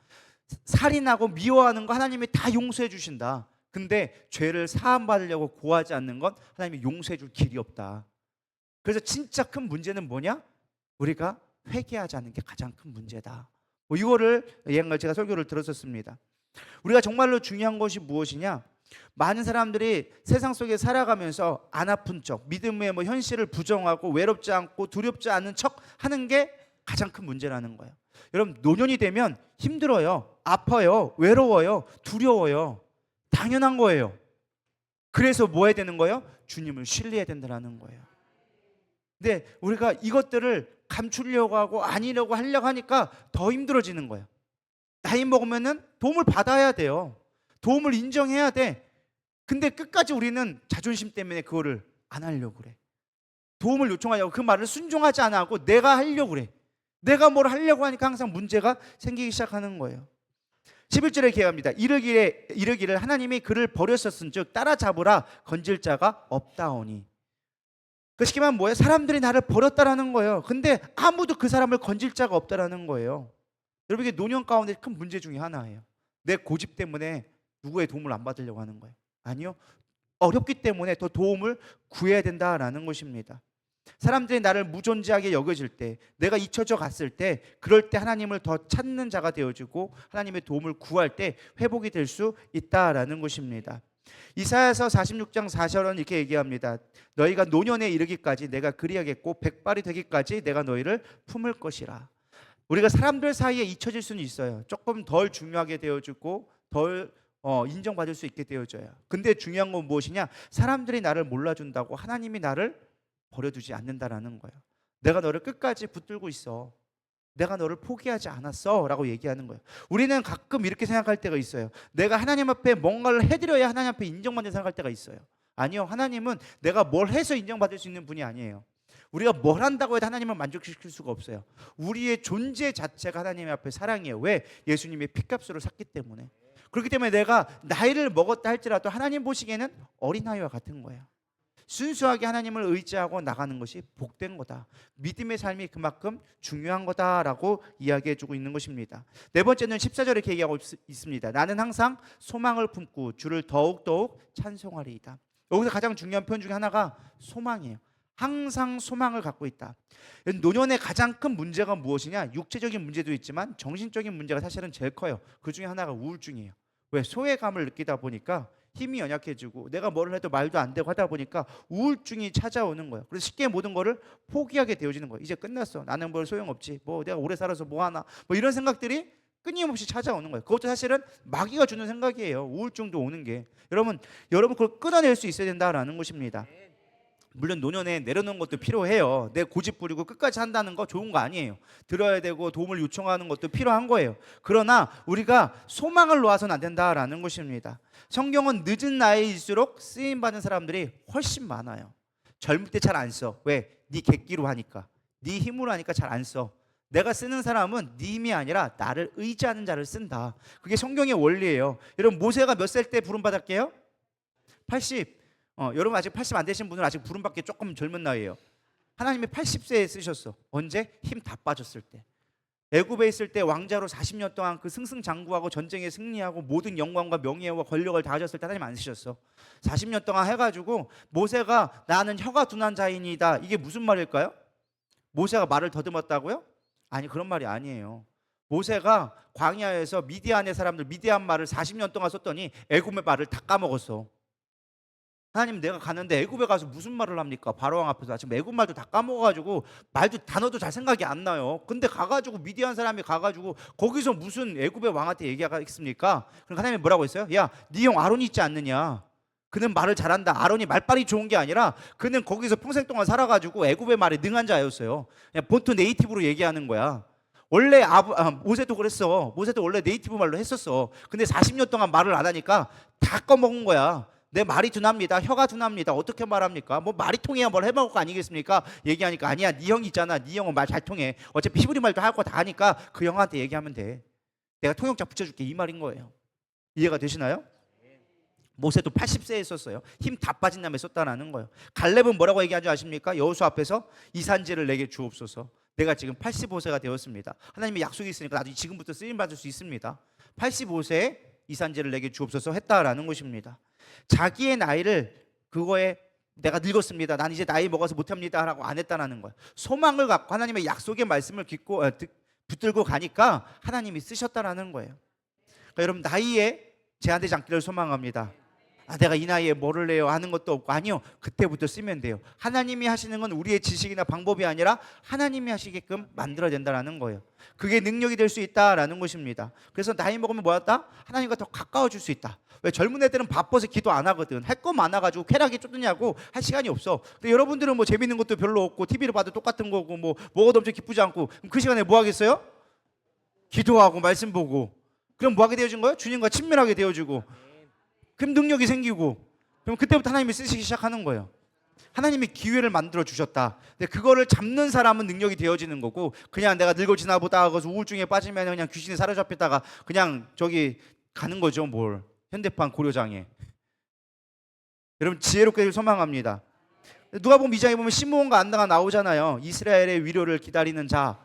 살인하고 미워하는 거 하나님이 다 용서해 주신다. 근데 죄를 사함 받으려고 고하지 않는 건 하나님이 용서해 줄 길이 없다. 그래서 진짜 큰 문제는 뭐냐? 우리가 회개하지 않는 게 가장 큰 문제다. 뭐 이거를 얘기한 걸 제가 설교를 들었었습니다. 우리가 정말로 중요한 것이 무엇이냐? 많은 사람들이 세상 속에 살아가면서 안 아픈 척, 믿음의 뭐 현실을 부정하고 외롭지 않고 두렵지 않은 척 하는 게 가장 큰 문제라는 거예요. 여러분, 노년이 되면 힘들어요, 아파요, 외로워요, 두려워요. 당연한 거예요. 그래서 뭐 해야 되는 거예요? 주님을 신뢰해야 된다는 거예요. 근데 우리가 이것들을 감추려고 하고 아니려고 하려고 하니까 더 힘들어지는 거예요. 나이 먹으면은 도움을 받아야 돼요. 도움을 인정해야 돼. 근데 끝까지 우리는 자존심 때문에 그거를 안 하려고 그래. 도움을 요청하려고 그 말을 순종하지 않아 하고 내가 하려고 그래. 내가 뭘 하려고 하니까 항상 문제가 생기기 시작하는 거예요. 11절에 기록합니다. 이르기를 하나님이 그를 버렸었은즉 따라잡으라 건질 자가 없다오니. 그 쉽게 말하면 뭐예요? 사람들이 나를 버렸다라는 거예요. 근데 아무도 그 사람을 건질 자가 없다라는 거예요. 여러분, 이게 노년 가운데 큰 문제 중에 하나예요. 내 고집 때문에 누구의 도움을 안 받으려고 하는 거예요. 아니요, 어렵기 때문에 더 도움을 구해야 된다라는 것입니다. 사람들이 나를 무존재하게 여겨질 때, 내가 잊혀져 갔을 때, 그럴 때 하나님을 더 찾는 자가 되어지고 하나님의 도움을 구할 때 회복이 될 수 있다라는 것입니다. 이사야서 46장 4절은 이렇게 얘기합니다. 너희가 노년에 이르기까지 내가 그리하겠고 백발이 되기까지 내가 너희를 품을 것이라. 우리가 사람들 사이에 잊혀질 수는 있어요. 조금 덜 중요하게 되어지고 덜 인정받을 수 있게 되어져요. 근데 중요한 건 무엇이냐? 사람들이 나를 몰라준다고 하나님이 나를 버려두지 않는다라는 거예요. 내가 너를 끝까지 붙들고 있어. 내가 너를 포기하지 않았어 라고 얘기하는 거예요. 우리는 가끔 이렇게 생각할 때가 있어요. 내가 하나님 앞에 뭔가를 해드려야 하나님 앞에 인정받는 생각할 때가 있어요. 아니요, 하나님은 내가 뭘 해서 인정받을 수 있는 분이 아니에요. 우리가 뭘 한다고 해도 하나님을 만족시킬 수가 없어요. 우리의 존재 자체가 하나님 앞에 사랑이에요. 왜? 예수님의 피값으로 샀기 때문에. 그렇기 때문에 내가 나이를 먹었다 할지라도 하나님 보시기에는 어린아이와 같은 거예요. 순수하게 하나님을 의지하고 나가는 것이 복된 거다. 믿음의 삶이 그만큼 중요한 거다라고 이야기해주고 있는 것입니다. 네 번째는 14절에 이렇게 얘기하고 있습니다. 나는 항상 소망을 품고 주를 더욱더욱 찬송하리이다. 여기서 가장 중요한 표현 중에 하나가 소망이에요. 항상 소망을 갖고 있다. 노년의 가장 큰 문제가 무엇이냐? 육체적인 문제도 있지만 정신적인 문제가 사실은 제일 커요. 그 중에 하나가 우울증이에요. 왜? 소외감을 느끼다 보니까 힘이 연약해지고 내가 뭐를 해도 말도 안 되고 하다 보니까 우울증이 찾아오는 거예요. 그래서 쉽게 모든 거를 포기하게 되어지는 거예요. 이제 끝났어. 나는 뭘 소용없지. 뭐 내가 오래 살아서 뭐 하나. 뭐 이런 생각들이 끊임없이 찾아오는 거예요. 그것도 사실은 마귀가 주는 생각이에요. 우울증도 오는 게. 여러분 그걸 끊어낼 수 있어야 된다라는 것입니다. 물론 노년에 내려놓는 것도 필요해요. 내 고집 부리고 끝까지 한다는 거 좋은 거 아니에요. 들어야 되고 도움을 요청하는 것도 필요한 거예요. 그러나 우리가 소망을 놓아서는 안 된다라는 것입니다. 성경은 늦은 나이일수록 쓰임받는 사람들이 훨씬 많아요. 젊을 때 잘 안 써. 왜? 네 객기로 하니까. 네 힘으로 하니까 잘 안 써. 내가 쓰는 사람은 네 힘이 아니라 나를 의지하는 자를 쓴다. 그게 성경의 원리예요. 여러분 모세가 몇 살 때 부름받았게요? 80. 여러분 아직 80 안 되신 분은 아직 부름받기 조금 젊은 나이에요. 하나님이 80세에 쓰셨어. 언제? 힘 다 빠졌을 때. 애굽에 있을 때 왕자로 40년 동안 그 승승장구하고 전쟁에 승리하고 모든 영광과 명예와 권력을 다 가졌을 때 하나님 안 쓰셨어. 40년 동안 해가지고 모세가 나는 혀가 둔한 자이니다. 이게 무슨 말일까요? 모세가 말을 더듬었다고요? 아니, 그런 말이 아니에요. 모세가 광야에서 미디안의 사람들 미디안 말을 40년 동안 썼더니 애굽의 말을 다 까먹었어. 하나님, 내가 가는데 애굽에 가서 무슨 말을 합니까? 바로왕 앞에서 지금 애굽 말도 다 까먹어가지고 말도 단어도 잘 생각이 안 나요. 근데 가가지고 미디안 사람이 가가지고 거기서 무슨 애굽의 왕한테 얘기하겠습니까? 그럼 하나님이 뭐라고 했어요? 야, 네 형 아론이 있지 않느냐? 그는 말을 잘한다. 아론이 말빨이 좋은 게 아니라 그는 거기서 평생 동안 살아가지고 애굽의 말에 능한 자였어요. 그냥 본토 네이티브로 얘기하는 거야. 원래 모세도 그랬어. 모세도 원래 네이티브 말로 했었어. 근데 40년 동안 말을 안 하니까 다 꺼먹은 거야. 내 말이 둔합니다. 혀가 둔합니다. 어떻게 말합니까? 뭐 말이 통해야 뭘 해먹을 거 아니겠습니까? 얘기하니까 아니야, 네 형 있잖아. 네 형은 말 잘 통해. 어차피 히브리 말도 할 거 다 하니까 그 형한테 얘기하면 돼. 내가 통역자 붙여줄게. 이 말인 거예요. 이해가 되시나요? 모세도 80세에 썼어요. 힘 다 빠진 다음에 썼다라는 거예요. 갈렙은 뭐라고 얘기하지 아십니까? 여호수아 앞에서 이 산지를 내게 주옵소서. 내가 지금 85세가 되었습니다. 하나님의 약속이 있으니까 나도 지금부터 쓰임 받을 수 있습니다. 85세에 이산지를 내게 주옵소서 했다라는 것입니다. 자기의 나이를 그거에 내가 늙었습니다, 난 이제 나이 먹어서 못합니다 라고 안 했다는 거예요. 소망을 갖고 하나님의 약속의 말씀을 붙들고 가니까 하나님이 쓰셨다라는 거예요. 그러니까 여러분, 나이에 제한되지 않기를 소망합니다. 내가 이 나이에 뭐를 해요 하는 것도 없고, 아니요, 그때부터 쓰면 돼요. 하나님이 하시는 건 우리의 지식이나 방법이 아니라 하나님이 하시게끔 만들어야 된다는 거예요. 그게 능력이 될 수 있다라는 것입니다. 그래서 나이 먹으면 뭐였다? 하나님과 더 가까워질 수 있다. 왜? 젊은 애들은 바빠서 기도 안 하거든. 할 거 많아가지고 쾌락이 쫓느냐고 할 시간이 없어. 근데 여러분들은 뭐 재밌는 것도 별로 없고 TV를 봐도 똑같은 거고 뭐가 엄청 기쁘지 않고, 그럼 그 시간에 뭐 하겠어요? 기도하고 말씀 보고. 그럼 뭐 하게 되어진 거예요? 주님과 친밀하게 되어지고, 그럼 능력이 생기고, 그럼 그때부터 하나님이 쓰시기 시작하는 거예요. 하나님이 기회를 만들어 주셨다. 근데 그거를 잡는 사람은 능력이 되어지는 거고, 그냥 내가 늙어지나 보다 하고서 우울증에 빠지면 그냥 귀신에 사로잡혔다가 그냥 저기 가는 거죠. 뭘 현대판 고려장에. 여러분, 지혜롭게 소망합니다. 누가복음 2장에 보면 시므온과 안나가 나오잖아요. 이스라엘의 위로를 기다리는 자.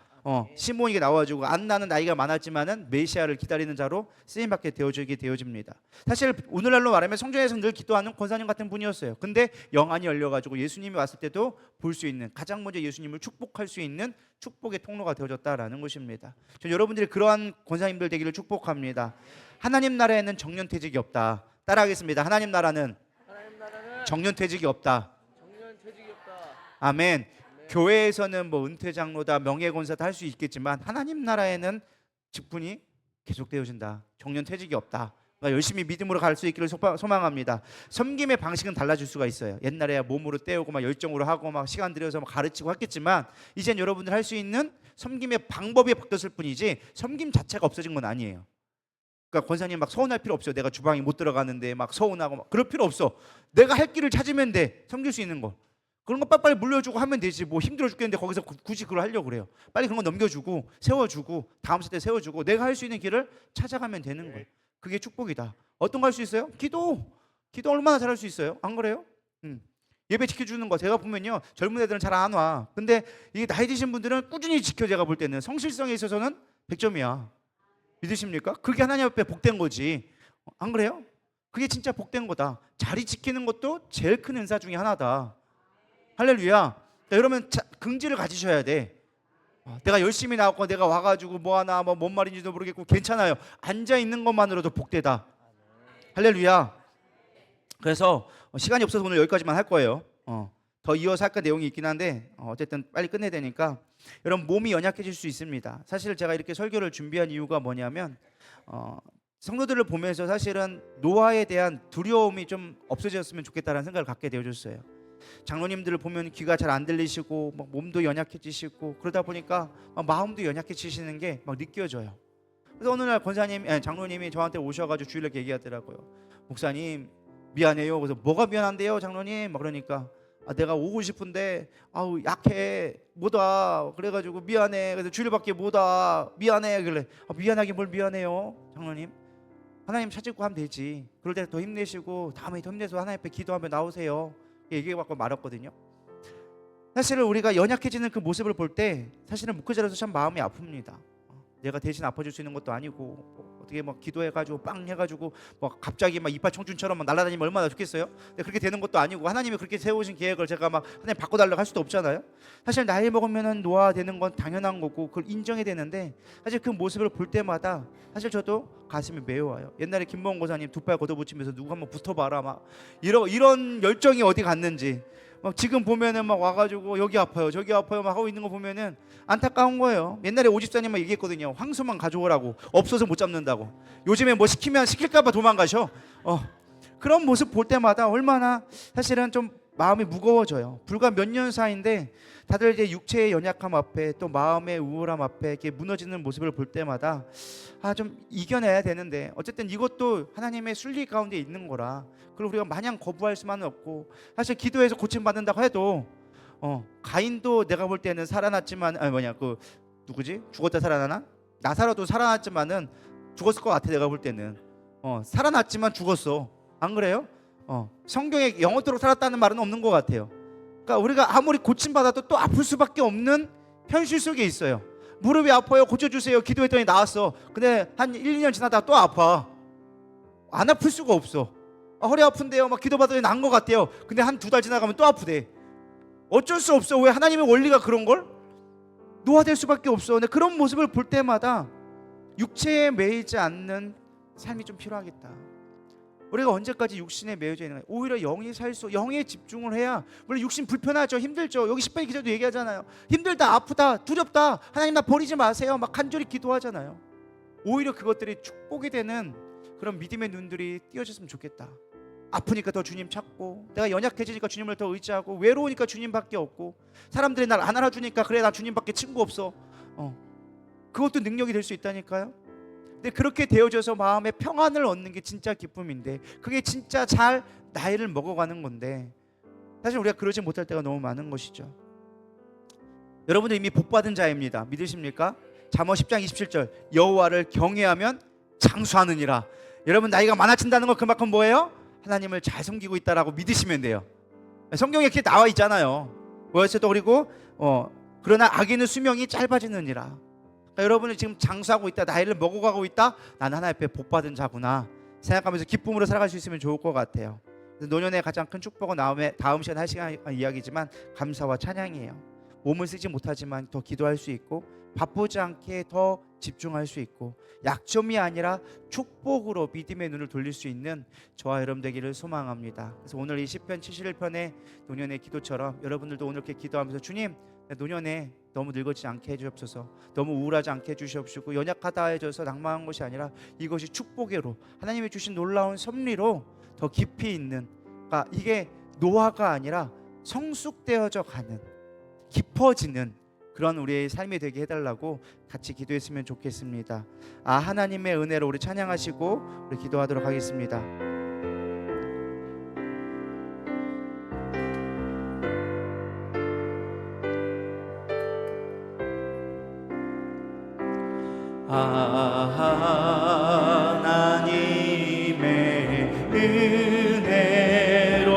시므온이 나와가지고 안나는 나이가 많았지만은 메시아를 기다리는 자로 쓰임받게 되어집니다. 사실 오늘날로 말하면 성전에서 늘 기도하는 권사님 같은 분이었어요. 근데 영안이 열려가지고 예수님이 왔을 때도 볼 수 있는, 가장 먼저 예수님을 축복할 수 있는 축복의 통로가 되어졌다라는 것입니다. 전 여러분들이 그러한 권사님들 되기를 축복합니다. 하나님 나라에는 정년퇴직이 없다. 따라하겠습니다. 하나님 나라는 정년퇴직이 없다. 아멘. 교회에서는 뭐 은퇴장로다, 명예권사다 할 수 있겠지만 하나님 나라에는 직분이 계속되어진다. 정년퇴직이 없다. 그러니까 열심히 믿음으로 갈 수 있기를 소망합니다. 섬김의 방식은 달라질 수가 있어요. 옛날에야 몸으로 때우고 막 열정으로 하고 막 시간 들여서 막 가르치고 했겠지만, 이젠 여러분들 할 수 있는 섬김의 방법이 바뀌었을 뿐이지 섬김 자체가 없어진 건 아니에요. 그러니까 권사님 막 서운할 필요 없어요. 내가 주방에 못 들어가는데 막 서운하고 막 그럴 필요 없어. 내가 할 길을 찾으면 돼. 섬길 수 있는 거. 그런 거 빨리빨리 물려주고 하면 되지. 뭐 힘들어 죽겠는데 거기서 굳이 그걸 하려고 그래요. 빨리 그런 거 넘겨주고 세워주고 다음 세대 세워주고 내가 할 수 있는 길을 찾아가면 되는 거예요. 그게 축복이다. 어떤 거 할 수 있어요? 기도 얼마나 잘할 수 있어요? 안 그래요? 예배 지켜주는 거 제가 보면요, 젊은 애들은 잘 안 와. 근데 이게 나이 드신 분들은 꾸준히 지켜. 제가 볼 때는 성실성에 있어서는 100점이야. 믿으십니까? 그게 하나님 앞에 복된 거지. 안 그래요? 그게 진짜 복된 거다. 자리 지키는 것도 제일 큰 은사 중에 하나다. 할렐루야. 여러분, 긍지를 가지셔야 돼. 내가 열심히 나왔고 내가 와가지고 뭐하나 뭔 말인지도 모르겠고 괜찮아요. 앉아있는 것만으로도 복되다. 할렐루야. 그래서 시간이 없어서 오늘 여기까지만 할 거예요. 더 이어서 할까 내용이 있긴 한데 어쨌든 빨리 끝내야 되니까. 여러분, 몸이 연약해질 수 있습니다. 사실 제가 이렇게 설교를 준비한 이유가 뭐냐면 성도들을 보면서 사실은 노화에 대한 두려움이 좀 없어졌으면 좋겠다는 생각을 갖게 되어졌어요. 장로님들을 보면 귀가 잘 안 들리시고 막 몸도 연약해지시고 그러다 보니까 막 마음도 연약해지시는 게 막 느껴져요. 그래서 어느 날 장로님이 저한테 오셔가지고 주일날 얘기하더라고요. 목사님 미안해요. 그래서 뭐가 미안한데요 장로님? 막 그러니까 내가 오고 싶은데 약해 못 와. 그래가지고 미안해. 그래서 주일밖에 못 와. 미안해. 그래. 미안하긴 뭘 미안해요 장로님. 하나님 찾고 하면 되지. 그럴 때 더 힘내시고 다음에 더 힘내서 하나님 앞에 기도하며 나오세요. 얘기해갖고 말았거든요. 사실은 우리가 연약해지는 그 모습을 볼 때 사실은 목회자로서 참 마음이 아픕니다. 내가 대신 아파줄 수 있는 것도 아니고 어떻게 막 기도해가지고 빵 해가지고 뭐 갑자기 막 이빨 청춘처럼 막 날아다니면 얼마나 좋겠어요? 근데 그렇게 되는 것도 아니고 하나님이 그렇게 세우신 계획을 제가 막 하나님 바꿔달라고 할 수도 없잖아요. 사실 나이 먹으면은 노화되는 건 당연한 거고 그걸 인정해야 되는데 사실 그 모습을 볼 때마다 사실 저도 가슴이 메워요. 옛날에 김봉원 고사님 두 팔 걷어붙이면서 누구 한번 붙어봐라 막 이런 열정이 어디 갔는지 막 지금 보면은 막 와가지고 여기 아파요 저기 아파요 막 하고 있는 거 보면은 안타까운 거예요. 옛날에 오집사님만 얘기했거든요. 황소만 가져오라고. 없어서 못 잡는다고. 요즘에 뭐 시키면 시킬까봐 도망가셔. 그런 모습 볼 때마다 얼마나 사실은 좀 마음이 무거워져요. 불과 몇 년 사이인데 다들 이제 육체의 연약함 앞에 또 마음의 우울함 앞에 이렇게 무너지는 모습을 볼 때마다 좀 이겨내야 되는데 어쨌든 이것도 하나님의 순리 가운데 있는 거라 그걸 우리가 마냥 거부할 수만은 없고 사실 기도해서 고침받는다고 해도 가인도 내가 볼 때는 살아났지만 누구지? 죽었다 살아나나? 나사로도 살아났지만은 죽었을 것 같아. 내가 볼 때는 살아났지만 죽었어. 안 그래요? 성경에 영원토록 살았다는 말은 없는 것 같아요. 그러니까 우리가 아무리 고침받아도 또 아플 수밖에 없는 현실 속에 있어요. 무릎이 아파요. 고쳐주세요. 기도했더니 나았어. 근데 한 1, 2년 지나다가 또 아파. 안 아플 수가 없어. 허리 아픈데요. 막 기도받더니 나은 것 같대요. 근데 한 2달 지나가면 또 아프대. 어쩔 수 없어. 왜? 하나님의 원리가 그런 걸? 노화될 수밖에 없어. 근데 그런 모습을 볼 때마다 육체에 매이지 않는 삶이 좀 필요하겠다. 우리가 언제까지 육신에 매여져 있는 거야? 오히려 영이 영에 집중을 해야. 물론 육신 불편하죠. 힘들죠. 여기 10번 기자도 얘기하잖아요. 힘들다, 아프다, 두렵다. 하나님 나 버리지 마세요. 막 간절히 기도하잖아요. 오히려 그것들이 축복이 되는 그런 믿음의 눈들이 띄어졌으면 좋겠다. 아프니까 더 주님 찾고, 내가 연약해지니까 주님을 더 의지하고, 외로우니까 주님밖에 없고, 사람들이 날 안 알아주니까 그래 나 주님밖에 친구 없어. 그것도 능력이 될 수 있다니까요. 근데 그렇게 되어져서 마음의 평안을 얻는 게 진짜 기쁨인데, 그게 진짜 잘 나이를 먹어가는 건데, 사실 우리가 그러지 못할 때가 너무 많은 것이죠. 여러분들 이미 복받은 자입니다. 믿으십니까? 잠언 10장 27절 여호와를 경외하면 장수하느니라. 여러분 나이가 많아진다는 건 그만큼 뭐예요? 하나님을 잘 섬기고 있다라고 믿으시면 돼요. 성경에 이렇게 나와 있잖아요. 뭐였어도 그리고 그러나 악인의 수명이 짧아지느니라. 그러니까 여러분이 지금 장수하고 있다, 나이를 먹어가고 있다, 나는 하나님 앞에 복받은 자구나 생각하면서 기쁨으로 살아갈 수 있으면 좋을 것 같아요. 노년의 가장 큰 축복은 다음 시간 할 시간 이야기지만 감사와 찬양이에요. 몸을 쓰지 못하지만 더 기도할 수 있고, 바쁘지 않게 더 집중할 수 있고, 약점이 아니라 축복으로 믿음의 눈을 돌릴 수 있는 저와 여러분 되기를 소망합니다. 그래서 오늘 이 시편 71편의 노년의 기도처럼 여러분들도 오늘 이렇게 기도하면서 주님 노년에 너무 늙어지지 않게 해주옵소서, 너무 우울하지 않게 해주시옵시고, 연약하다 해져서 낭만한 것이 아니라 이것이 축복으로 하나님이 주신 놀라운 섭리로 더 깊이 있는, 그러니까 이게 노화가 아니라 성숙되어져 가는, 깊어지는 그런 우리의 삶이 되게 해달라고 같이 기도했으면 좋겠습니다. 하나님의 은혜로 우리 찬양하시고 우리 기도하도록 하겠습니다. 하나님의 은혜로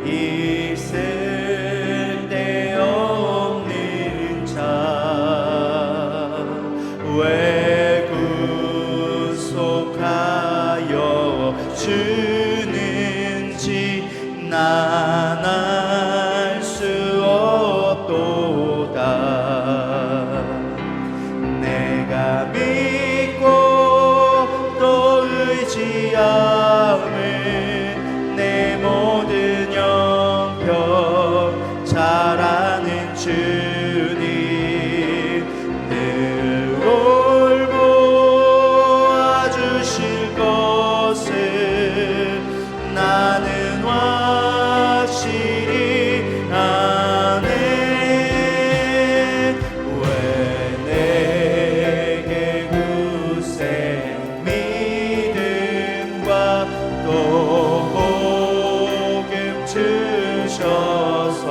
있을 데 없는 자 왜 구속하여 주는지 난 알 수 없도다. 내가 믿고 또 의지함은 내 모든 영병 잘 아는 주님, 늘 돌보아주실 것을 나는 확실히 아네. 왜 내게 굳세 믿음과 또 복음 주셔서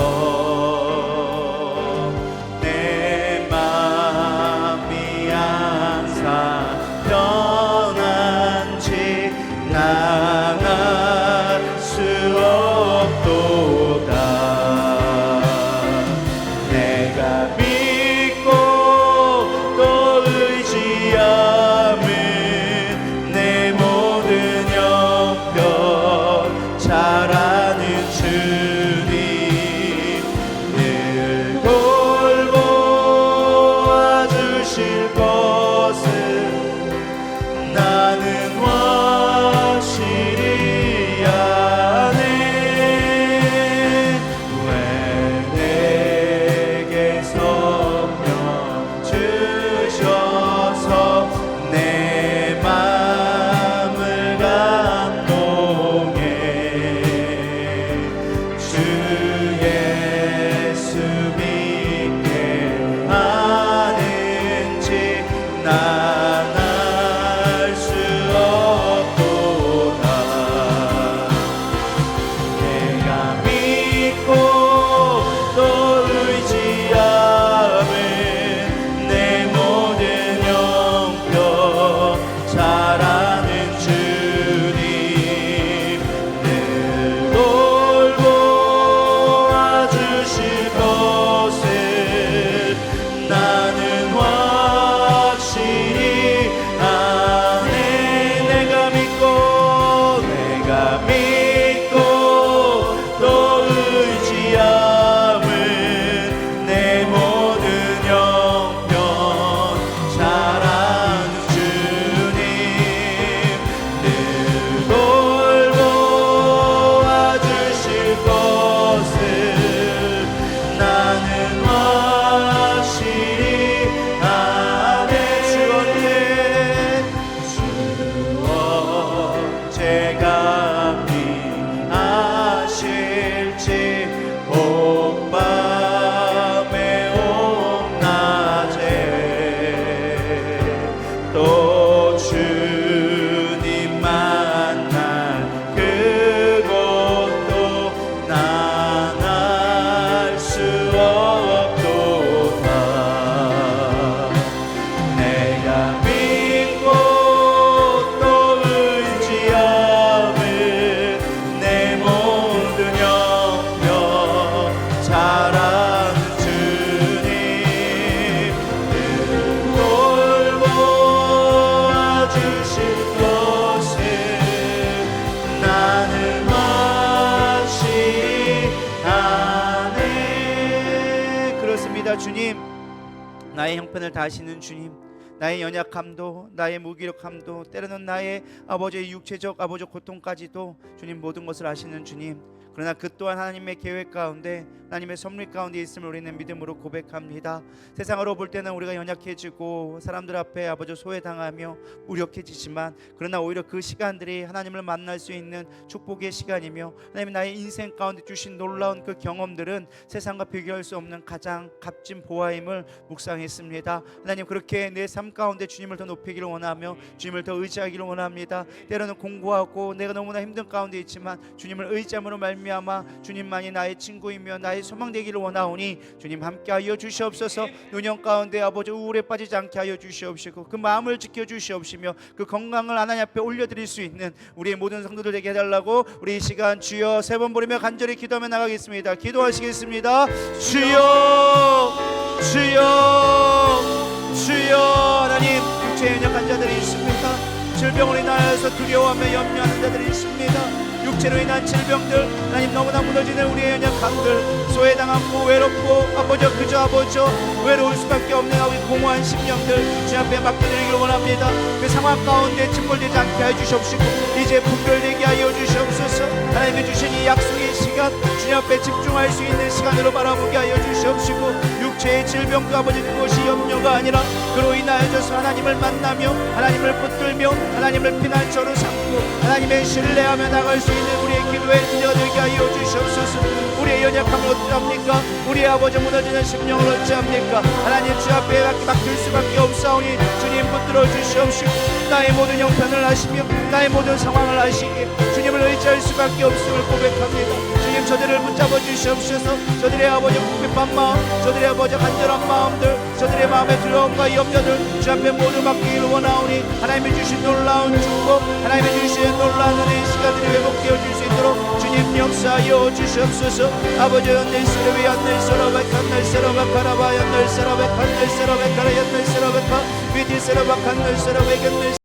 고백합니다. 주님, 나의 형편을 다하시는 주님, 나의 연약함도 나의 무기력함도 때로는 나의 아버지의 육체적 아버지 고통까지도 주님 모든 것을 아시는 주님, 그러나 그 또한 하나님의 계획 가운데 하나님의 섭리 가운데 있음을 우리는 믿음으로 고백합니다. 세상으로 볼 때는 우리가 연약해지고 사람들 앞에 아버지 소외당하며 무력해지지만, 그러나 오히려 그 시간들이 하나님을 만날 수 있는 축복의 시간이며 하나님 나의 인생 가운데 주신 놀라운 그 경험들은 세상과 비교할 수 없는 가장 값진 보화임을 묵상했습니다. 하나님, 그렇게 내 삶 가운데 주님을 더 높이기를 원하며 주님을 더 의지하기를 원합니다. 때로는 공부하고 내가 너무나 힘든 가운데 있지만 주님을 의지함으로 말미암아 주님만이 나의 친구이며 나의 소망 되기를 원하오니 주님 함께하여 주시옵소서. 노년 가운데 아버지 우울에 빠지지 않게 하여 주시옵시고 그 마음을 지켜 주시옵시며 그 건강을 하나님 앞에 올려드릴 수 있는 우리의 모든 성도들 되게 해달라고 우리 이 시간 주여 세 번 부르며 간절히 기도하며 나가겠습니다. 기도하시겠습니다. 주여, 주여, 주여. 하나님, 육체에 연약한 자들이 있습니다. 질병으로 인하여서 두려워하며 염려하는 자들이 있습니다. 육체로 인한 질병들, 하나님 너무나 무너지는 우리의 연약함들, 소외당하고 외롭고 아버지 그저 아버지 외로울 수밖에 없는 우리 공허한 심령들 주 앞에 맡겨드리기를 원합니다. 그 상황 가운데 침몰되지 않게 하여 주시옵시고 이제 분별되게 하여 주시옵소서. 하나님이 주신 이 약속의 시간 주님 앞에 집중할 수 있는 시간으로 바라보게 하여 주시옵시고, 육체의 질병도 아버지 그것이 염려가 아니라 그로 인하여서 하나님을 만나며 하나님을 붙들며 하나님을 피난처로 삼고 하나님의 신뢰하며 나갈 수 있는 우리의 기도의 은혜가 되게 하여 주시옵소서. 우리의 연약함을 어찌합니까? 우리의 아버지 무너지는 심령을 어찌합니까? 하나님 주 앞에 맡길 수밖에 없사오니 주님 붙들어 주시옵시고 나의 모든 형편을 아시며 나의 모든 상황을 아시기에 주님을 의지할 수밖에 없음을 고백합니다. 주님, 저들을 붙잡아 주시옵소서. 저들의 아버지 궁핍한 마음, 저들의 아버지 간절한 마음들, 저들의 마음의 두려움과 염려들 주 앞에 모두 맡기기를 원하오니 하나님이 주신 놀라운 축복, 하나님이 주신 놀라운 은혜의 시간들이 회복되어 줄 수 있도록 주님 역사하여 주시옵소서. 아버지 연날세라베 연날세라베카 날세라베카라바 연날세라베카 날세라베카라 연날세라베카 위디세라베카 날세라베